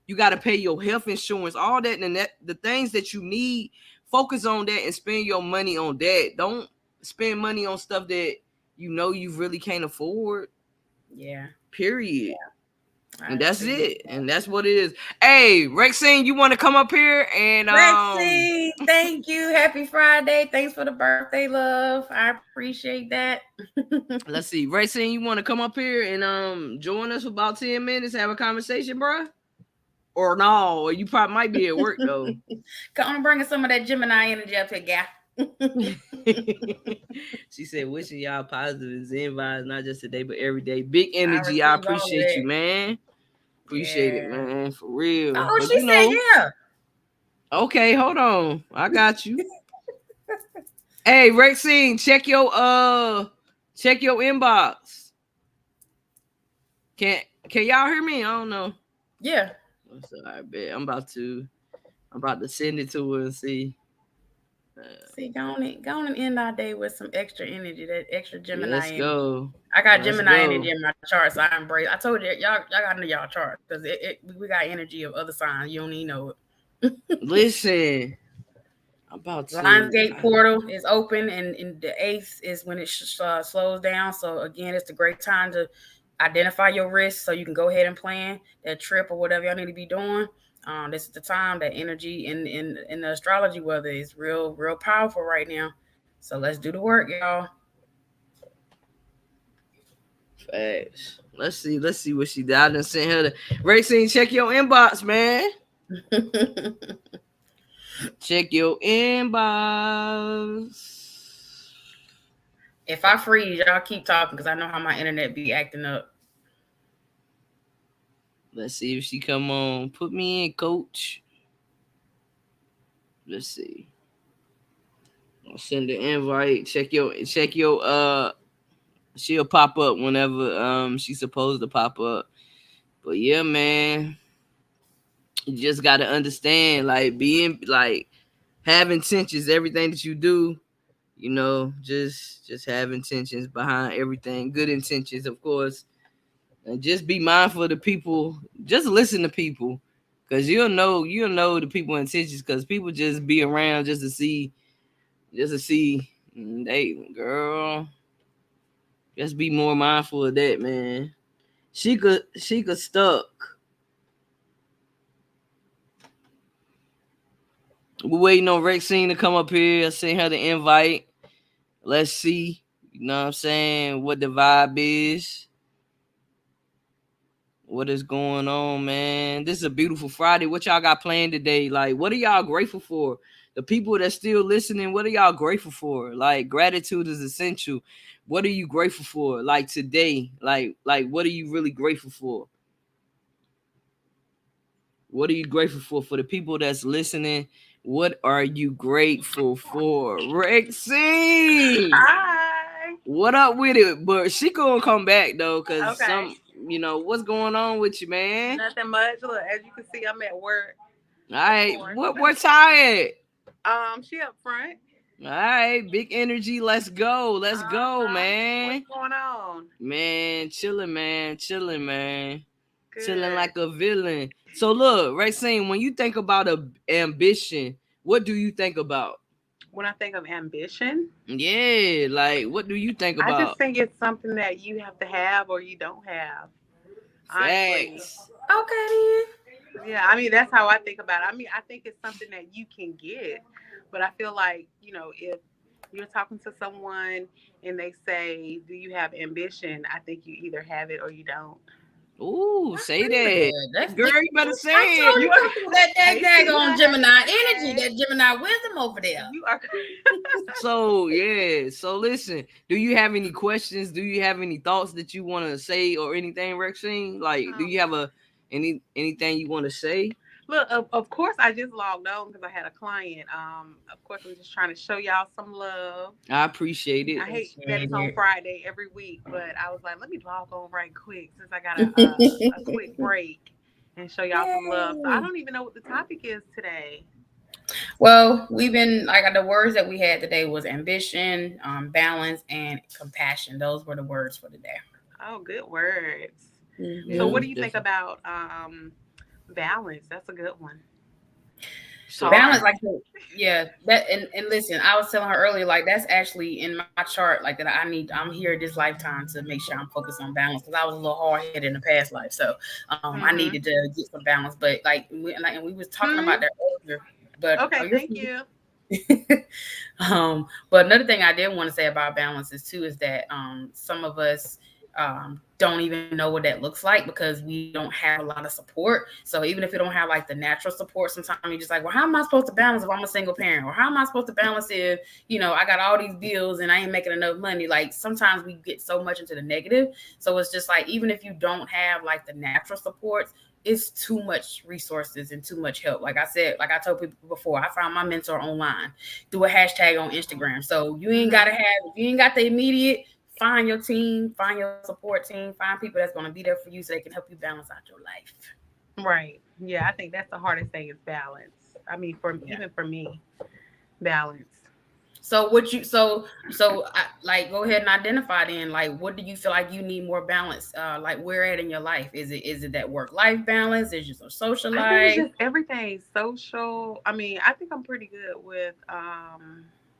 You got to pay your health insurance, all that, and the things that you need. Focus on that and spend your money on that. Don't spend money on stuff that you really can't afford. Yeah. Period. I And that's agree with it. that. And that's what it is. Hey, Rexine, you want to come up here and Rexy, thank you. Happy Friday. Thanks for the birthday, love. I appreciate that. let's see. Rexine, you want to come up here and join us for about 10 minutes, have a conversation, bro? Or no, or you probably might be at work though. Come on, bringing some of that Gemini energy up here, gal. She said, wishing y'all positive and zen vibes, not just today, but every day. Big I energy. I receive all of appreciate that. you, man. Appreciate it, Yeah. man. For real. Oh, But she said yeah. okay, hold on. I got you. Hey, Rexine, check your inbox. Can y'all hear me? I don't know. Yeah. All right, bet. I'm about to send it to her and see. See, go on and end our day with some extra energy, that extra Yeah, Gemini let's energy. go. I got Let's Gemini energy go. in my chart, so I embrace. I told you, y'all got to know y'all chart, because we got energy of other signs. You don't even know it. Listen, I'm about to. Lionsgate portal is open, and the 8th is when it slows down. So again, it's a great time to identify your risks, so you can go ahead and plan that trip or whatever y'all need to be doing. This is the time that energy in the astrology weather is real powerful right now. So let's do the work, y'all. Facts. Let's see what she did. I done sent her the Racing. Check your inbox, man. Check your inbox. If I freeze, y'all keep talking, because I know how my internet be acting up. Let's see if she come on. Put me in, coach. Let's see. I'll send the invite. Check your. She'll pop up whenever she's supposed to pop up. But yeah, man, you just gotta understand, like being like have intentions, everything that you do, just have intentions behind everything. Good intentions, of course. And just be mindful of the people. Just listen to people. Cause you'll know the people intentions, cause people just be around just to see they girl. Just be more mindful of that, man. She could stuck. We're waiting on Rexine to come up here. I sent her the invite. Let's see. You know what I'm saying? What the vibe is. What is going on, man? This is a beautiful Friday. What y'all got planned today? Like, what are y'all grateful for? The people that still listening, what are y'all grateful for? Like, gratitude is essential. What are you grateful for? Like today, like what are you really grateful for? What are you grateful for the people that's listening? What are you grateful for? Rexy, Hi. what up with it? But she gonna come back though, cause Okay. what's going on with you, man? Nothing much. Look, as you can see, I'm at work, All of right, course. what tired? She up front. All right, big energy. Let's go. Let's go, What's man. going on? Man, chilling, man. Chilling, man. Chilling Good. like a villain. So look, Rexine, when you think about ambition, what do you think about? When I think of ambition, Yeah, like what do you think I just about? think it's something that you have to have or you don't have. Honestly. Facts. Okay Yeah, I mean that's how I think about it. I mean, I think it's something that you can get, but I feel like, if you're talking to someone and they say, "Do you have ambition?" I think you either have it or you don't. Ooh, I say agree with that. that. That's Girl, you better I say it. told you You are come through that Hey daggone Sheila, Gemini energy, hey. that Gemini wisdom over there. You are So yeah. So listen, do you have any questions? Do you have any thoughts that you want to say or anything, Rexine? Like, do um, you have anything you want to say? look, of course I just logged on because I had a client. Of course I'm just trying to show y'all some love. I appreciate it. I hate that it's on Appreciate Friday every week, but I was like, let me log on right quick since I got a quick it. break and show y'all some love. So I Yay. don't even know what the topic is today. Well, we've been like the words that we had today was ambition, balance, and compassion. Those were the words for today. Oh, good words. Yeah, So what Hmm do most you think definitely. about balance? That's a good one. So Balance, Hard. like yeah, that and listen, I was telling her earlier, like that's actually in my chart, like that I'm here this lifetime to make sure I'm focused on balance because I was a little hard headed in the past life, so I needed Mm-hmm. to get some balance. But like we was talking Hmm. about that earlier. But Okay, thank you. but another thing I did want to say about balance is too is that some of us don't even know what that looks like because we don't have a lot of support. So even if you don't have like the natural support, sometimes you're just like, well, how am I supposed to balance if I'm a single parent? Or how am I supposed to balance if, I got all these bills and I ain't making enough money? Like sometimes we get so much into the negative. So it's just like, even if you don't have like the natural supports, it's too much resources and too much help. Like I said, like I told people before, I found my mentor online through a hashtag on Instagram. So you ain't gotta Mm-hmm. have if you ain't got the immediate, find your team, find your support team, find people that's gonna be there for you so they can help you balance out your life. Right. Yeah, I think that's the hardest thing is balance. I mean, for Yeah. even for me, balance. So what you like go ahead and identify then like what do you feel like you need more balance like where at in your life is it that work life balance is it your social I think it's life. just everything social. I mean, I think I'm pretty good with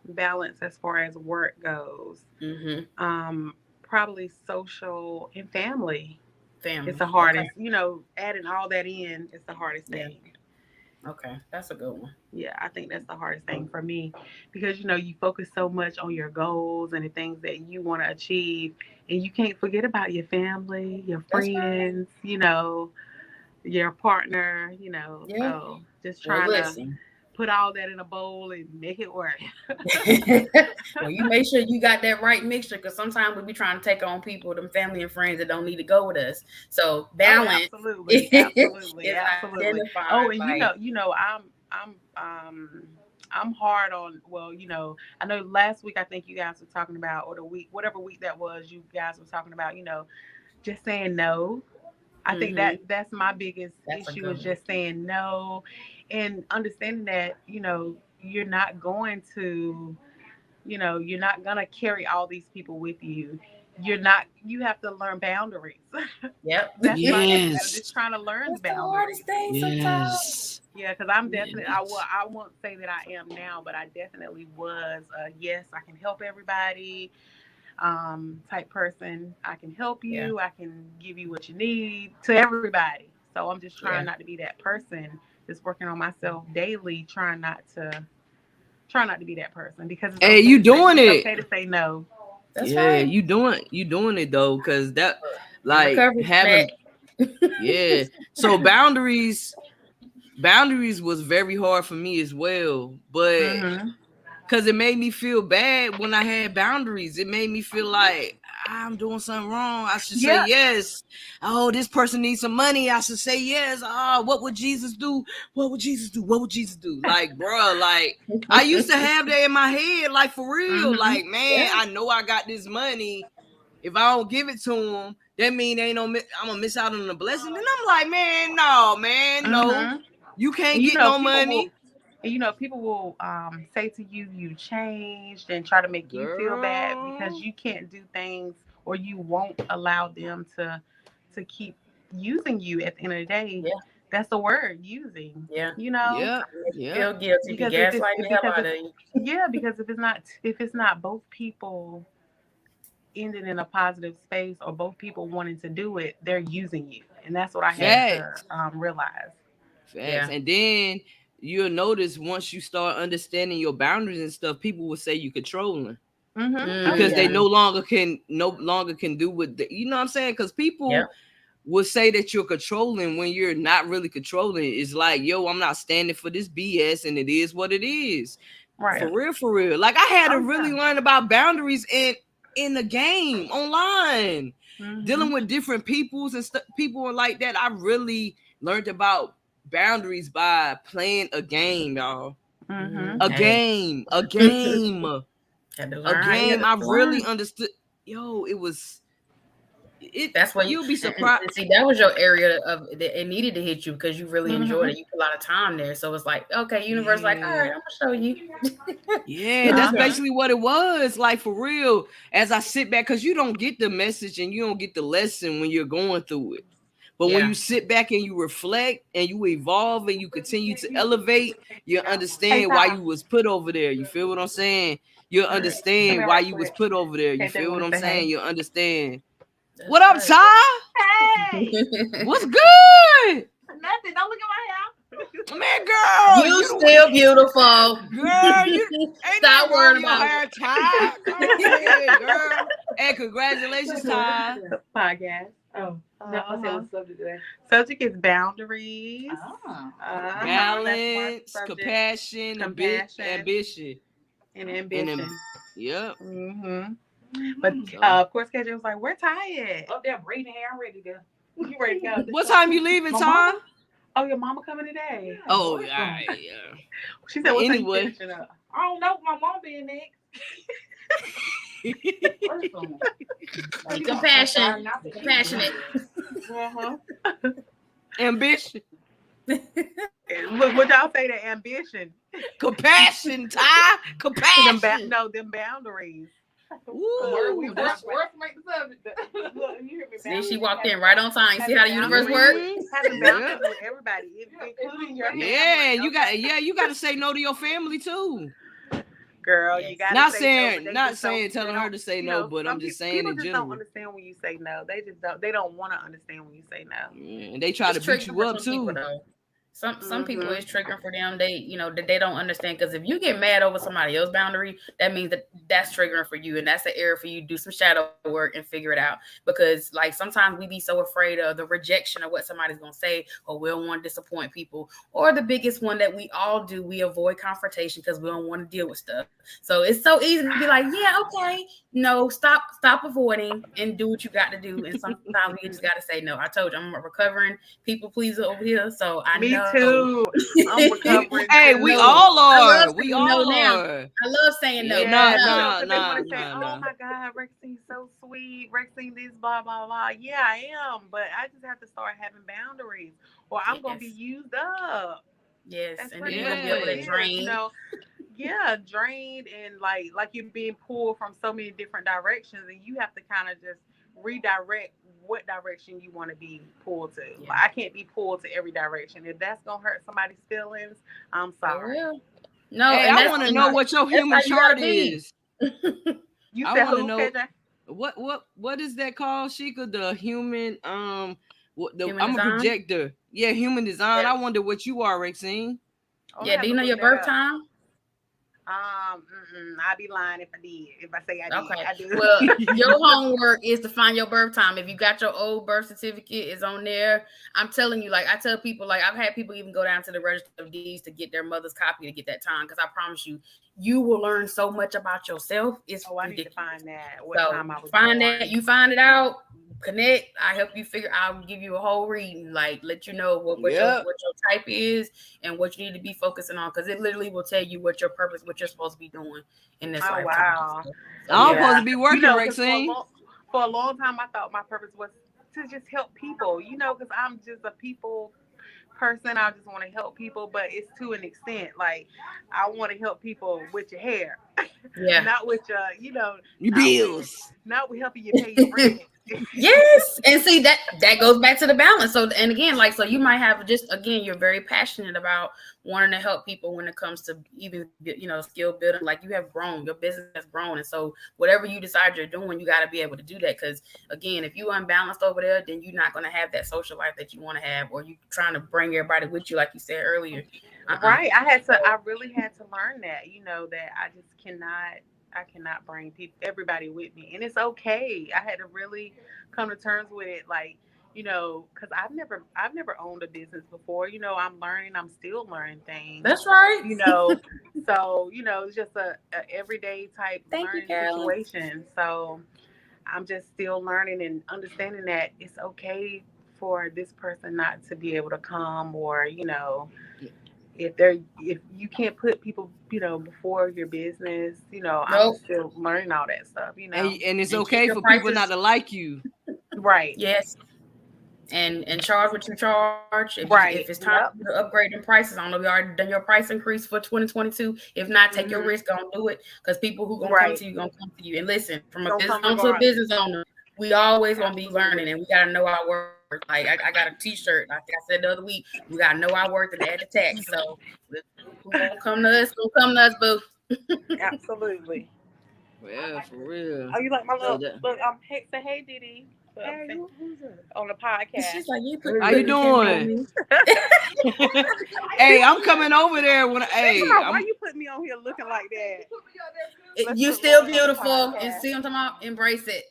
balance as far as work goes. Mm-hmm. Probably social and family. It's Family, the okay. hardest. Adding all that in is the hardest Yeah, thing. okay, that's a good one. Yeah, I think that's the hardest thing for me because you focus so much on your goals and the things that you want to achieve, and you can't forget about your family, your That's right. friends, your partner. Yeah. So just Well, trying to listen. put all that in a bowl and make it work. Well, you make sure you got that right mixture, because sometimes we be trying to take on people, them family and friends that don't need to go with us. So balance. Oh, absolutely, is absolutely. identified. Oh, and Like, I'm hard on. Well, I know last week I think you guys were talking about, or the week, whatever week that was, you guys were talking about, just saying no. I think that's my biggest That's a issue, good is one. just saying no, and understanding that you're not going to, you're not gonna carry all these people with you. You have to learn boundaries. Yep. That's my thing. I'm Yes. just trying to learn That's the hardest boundaries. thing sometimes. Yes. Yeah, because I'm definitely, Yes. I won't say that I am now, but I definitely was. Yes, I can help everybody, type person. I can help Yeah. you. I can give you what you need to everybody. So I'm just trying Yeah. not to be that person. Just working on myself daily, try not to be that person, because Hey, you doing it's it. okay to say no. That's Yeah, right. you doing it though, because that In like recovery from having that. yeah. So boundaries was very hard for me as well, but Mm-hmm. because it made me feel bad when I had boundaries. It made me feel like I'm doing something wrong. I should say Yeah. yes. Oh, this person needs some money. I should say yes. Oh, what would Jesus do? What would Jesus do? What would Jesus do? Like, bro, like I used to have that in my head, like for real. Mm-hmm. Like, man, Yeah. I know I got this money. If I don't give it to him, that mean ain't no. I'm gonna miss out on the blessing. And I'm like, man, no, man, no. Mm-hmm. You can't And get no people will, money, say to you, you changed, and try to make you feel bad because girl. you can't do things, or you won't allow them to keep using you. At the end of the day, Yeah. that's the word, using. Yeah. You know, Yep, Make you yep. feel guilty, be because if it's gaslighting the hell because out if of you. yeah, because if it's not both people ending in a positive space, or both people wanting to do it, they're using you, and that's what I had Yeah. to Facts. realize. Facts. Yeah. And then you'll notice once you start understanding your boundaries and stuff, people will say you controlling Mm-hmm. Oh because they yeah. Mm-hmm. no longer can do what you know what I'm saying? Because Yep. people will say that you're controlling when you're not really controlling. It's like, yo, I'm not standing for this BS, and it is what it is. Right. Yeah. For real, for real. Like I had to Oh really yeah. learn about boundaries in the game online, Mm-hmm. dealing with different peoples and people like that. I really learned about boundaries by playing a game, y'all. Mm-hmm. A Hey. game, a game, Had to a learn how you game. had I to really learn. understood. Yo, it was it. That's what you You'll be and surprised. see, that was your area of that it needed to hit you because you really enjoyed Mm-hmm. it. You put a lot of time there. So it's like, okay, universe, like, all Yeah. right, I'm gonna show you. Yeah, that's Uh-huh. basically what it was. Like for real. As I sit back, because you don't get the message and you don't get the lesson when you're going through it. But when Yeah. you sit back and you reflect and you evolve and you continue to elevate, you Hey, understand why Ty. you was put over there. You feel what I'm saying? You'll All right. Come understand here why right you was quick. put over there. You KJ feel what want I'm to say saying? hey. You'll understand. What That's up, right. Ty? Hey. What's good? Nothing. Don't look at my hair. Man, girl, You you still beautiful. girl, you ain't Stop nothing wrong worrying with your about hair, Ty. Go ahead, girl. Hey, congratulations, Ty. Podcast. Oh, No, I said, what's the subject today? subject is boundaries. Oh, Uh-huh. That's one Balance, subject. compassion, Compassion ambition, and and ambition. yep. Mm-hmm. But So, of course, KJ was like, "We're tired. up there braiding hair. I'm ready to go. You ready to go?" what time you leaving, My Ty? mama. Oh, your mama coming today? Yeah, Oh, boy, yeah. She said, But "What time you anyway, finishing up?" I don't know. My mom being next. First one. Be compassionate. Compassionate. Uh-huh. ambition, What y'all say? The ambition. compassion, Ty, compassion. Them boundaries. Ooh, that's Words make the subject. Look, you hear me? See, she Boundaries. walked in right on time. You see how the universe works? Having yeah. boundaries with everybody, including your family. Yeah, Okay? you got to say no to your family too. Girl, Yes. you gotta Not say no, but saying, they not just don't. saying, They telling her don't. to say You no, know, but some I'm just saying people in just don't general. understand when you say no. They just don't. They don't want to understand when you say no. Yeah, and they try It's to beat tricky you for up some people too. though. Some people it's triggering for them. They, that they don't understand, because if you get mad over somebody else's boundary, that means that's triggering for you, and that's an area for you to do some shadow work and figure it out. Because like sometimes we be so afraid of the rejection of what somebody's gonna say, or we don't want to disappoint people. Or the biggest one that we all do, we avoid confrontation because we don't want to deal with stuff. So it's so easy to be like, yeah, okay, no, stop avoiding and do what you got to do. And sometimes we just got to say no. I told you I'm a recovering people pleaser over here, so I Me know. too. I'm recovering. Hey, we all are. We all now. are. I love saying no. Yeah, Nah. they want to say, "Oh my God, Rexy's so sweet. Rexy this, blah blah blah." Yeah, I am, but I just have to start having boundaries, or I'm gonna be used up. Yes, That's and pretty then much you're gonna what be it able to is, drain. Yeah, drained, and like you're being pulled from so many different directions, and you have to kind of just redirect what direction you want to be pulled to. Yeah. Like, I can't be pulled to every direction. If that's gonna hurt somebody's feelings, I'm sorry. No, Hey, and I want to know what your human chart is. You I said want to who, know KJ? what is that called, Sheeka? The human Human I'm a design? projector. Yeah, human design. Yeah. I wonder what you are, Rexine. Yeah, do you know your birth time? I'd be lying if I did. If I say I did, Okay. I do. Well, your homework is to find your birth time. If you got your old birth certificate, it's on there. I'm telling you, like I tell people, like I've had people even go down to the register of deeds to get their mother's copy to get that time, because I promise you, you will learn so much about yourself. It's I need to ridiculous. find that. What So time I was find born. that, you find it out, connect. I help you figure. I'll give you a whole reading, like let you know what your type is and what you need to be focusing on, because it literally will tell you what your purpose, what you're supposed to be doing in this lifetime. Wow. So, I'm supposed to be working, Rexine. For a long time, I thought my purpose was to just help people. Because I'm just a people person. I just want to help people, but it's to an extent. Like I want to help people with your hair, not with your, your bills, not with helping you pay your rent. Yes, and see that goes back to the balance. So, and again, like, so you might have you're very passionate about wanting to help people when it comes to even skill building. Like you have grown, your business has grown, and so whatever you decide you're doing, you got to be able to do that. Because again, if you unbalanced over there, then you're not going to have that social life that you want to have, or you trying to bring everybody with you, like you said earlier. Right. I really had to learn that. That I just cannot bring everybody with me, and it's okay. I had to really come to terms with it, like because I've never owned a business before. I'm learning. I'm still learning things. That's right. So it's just a everyday type learning situation. So I'm just still learning and understanding that it's okay for this person not to be able to come, or if you can't put people before your business, I'm still learning all that stuff, and it's okay for people not to like you, right? Yes. And charge what you charge. If it's time to upgrade your prices, I don't know if you already done your price increase for 2022. If not, take your risk, don't do it, because people who gonna come to you gonna come to you. And listen, from a business owner to a business owner, we always gonna be learning, and we gotta know our worth. Like I got a T-shirt. I think I said the other week, we gotta know our worth and add the tax. So who gonna come to us? Gonna come to us, boo. Absolutely. Yeah, for real. Oh, you like my little look? Say hey, Diddy. Hey, who's that? On the podcast. She's like, how you doing? Hey, I'm coming over there when. Hey, why you put me on here looking like that? You still beautiful, and see what I'm talking about. Embrace it.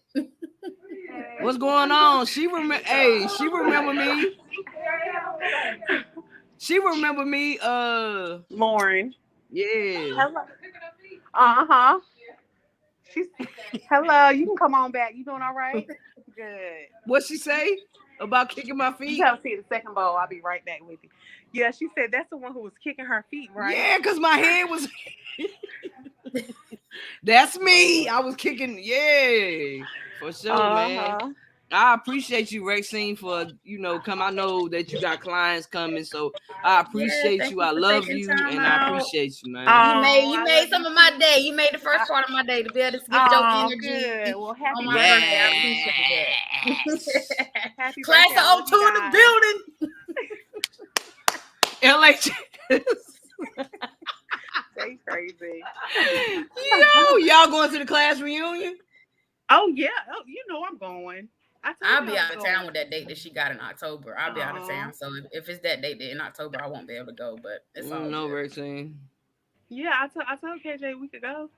What's going on? She remember me. She remember me. Lauren. Yeah. Hello. She's hello. You can come on back. You doing all right? Good. What she say about kicking my feet? You gotta see the second bowl. I'll be right back with you. Yeah, she said that's the one who was kicking her feet, right? Yeah, because my head was. That's me. I was kicking. Yeah, for sure, man. I appreciate you, Rexine, for come. I know that you got clients coming, so I appreciate you. I love you, and I appreciate you, man. You made some of my day. You made the first part of my day to be able to get your energy. Good. Well, happy birthday. I appreciate that. Happy Class of 02 in the building. LH. They crazy. Y'all going to the class reunion? Oh yeah. Oh, I'm going. I'll be out of town with that date that she got in October. I'll be out of town. So if it's that date in October, I won't be able to go. But it's all No, good. Rexine. Yeah, I told KJ we could go.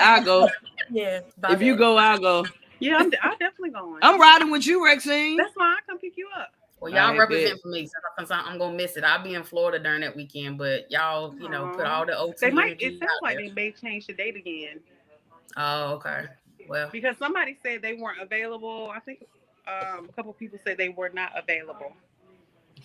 I'll go. Yeah. If you go, I'll go. Yeah, I'm definitely going. I'm riding with you, Rexine. That's fine. I come pick you up. Well, y'all Alright, represent bet. for me, so I'm gonna miss it. I'll be in Florida during that weekend, but y'all, put all the OT They might. energy It sounds out like there. they may change the date again Oh, okay. Well, because somebody said they weren't available. I think a couple people said they were not available.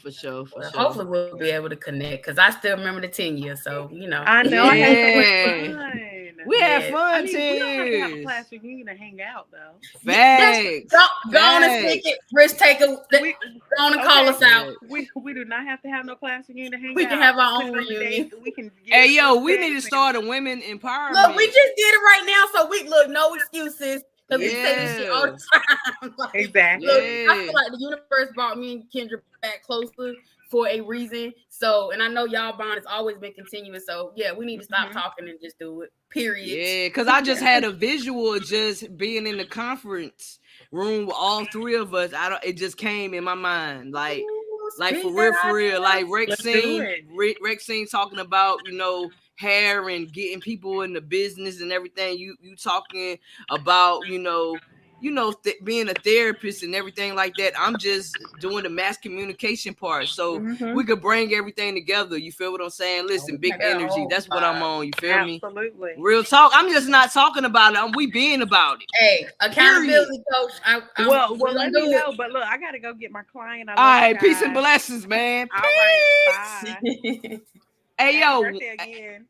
For sure, for sure. hopefully we'll be able to connect because I still remember the 10 years. So I know. I had so much Yeah. fun. We had Yeah. fun, I mean, 10 we don't have to have a years. class reunion to hang out, though. Facts. Go on and stick it. Rich, take a. We, Go on and call us out. we do not have to have no class reunion to hang out. We can have our Put own it on the reunion. date. We can. Hey, yo, we sex need to and- start a women empowerment. Look, we just did it right now, so we look no excuses because we say this shit all the time. Like, Exactly. Look, I feel like the universe brought me and Kendra back closer for a reason. So, and I know y'all bond has always been continuous. So, yeah, we need to stop talking and just do it. Period. Yeah, because I just had a visual of just being in the conference room with all three of us. It just came in my mind. Like for real. Like Rexine talking about, hair and getting people in the business and everything. You talking about, being a therapist and everything like that. I'm just doing the mass communication part. So we could bring everything together. You feel what I'm saying? Listen, big energy. That's what I'm on. You feel me? Absolutely. Real talk. I'm just not talking about it. We being about it. Hey, accountability coach. Well, let me know. But look, I got to go get my client. All right. Peace and blessings, man. All right. Bye. Hey, yo. Birthday again.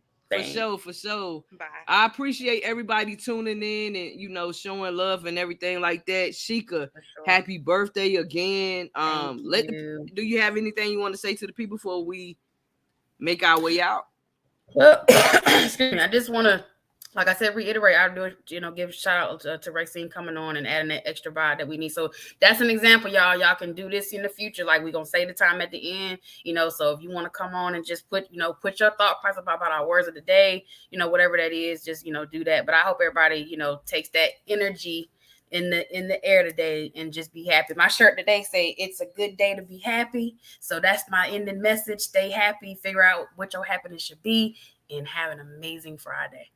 For sure. Bye. I appreciate everybody tuning in and showing love and everything like that. Sheeka, happy birthday again. Do you have anything you want to say to the people before we make our way out? Well, excuse me. I just want to, like I said, reiterate. I do, give a shout out to Rexine coming on and adding that extra vibe that we need. So that's an example, y'all. Y'all can do this in the future. Like we're gonna say the time at the end, So if you want to come on and just put your thought process about our words of the day, whatever that is, just do that. But I hope everybody, takes that energy in the air today and just be happy. My shirt today say it's a good day to be happy. So that's my ending message. Stay happy. Figure out what your happiness should be, and have an amazing Friday.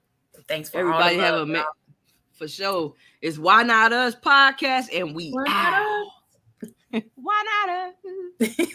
Thanks for everybody all the love, for sure. It's Why Not Us podcast, and we out. Why not us?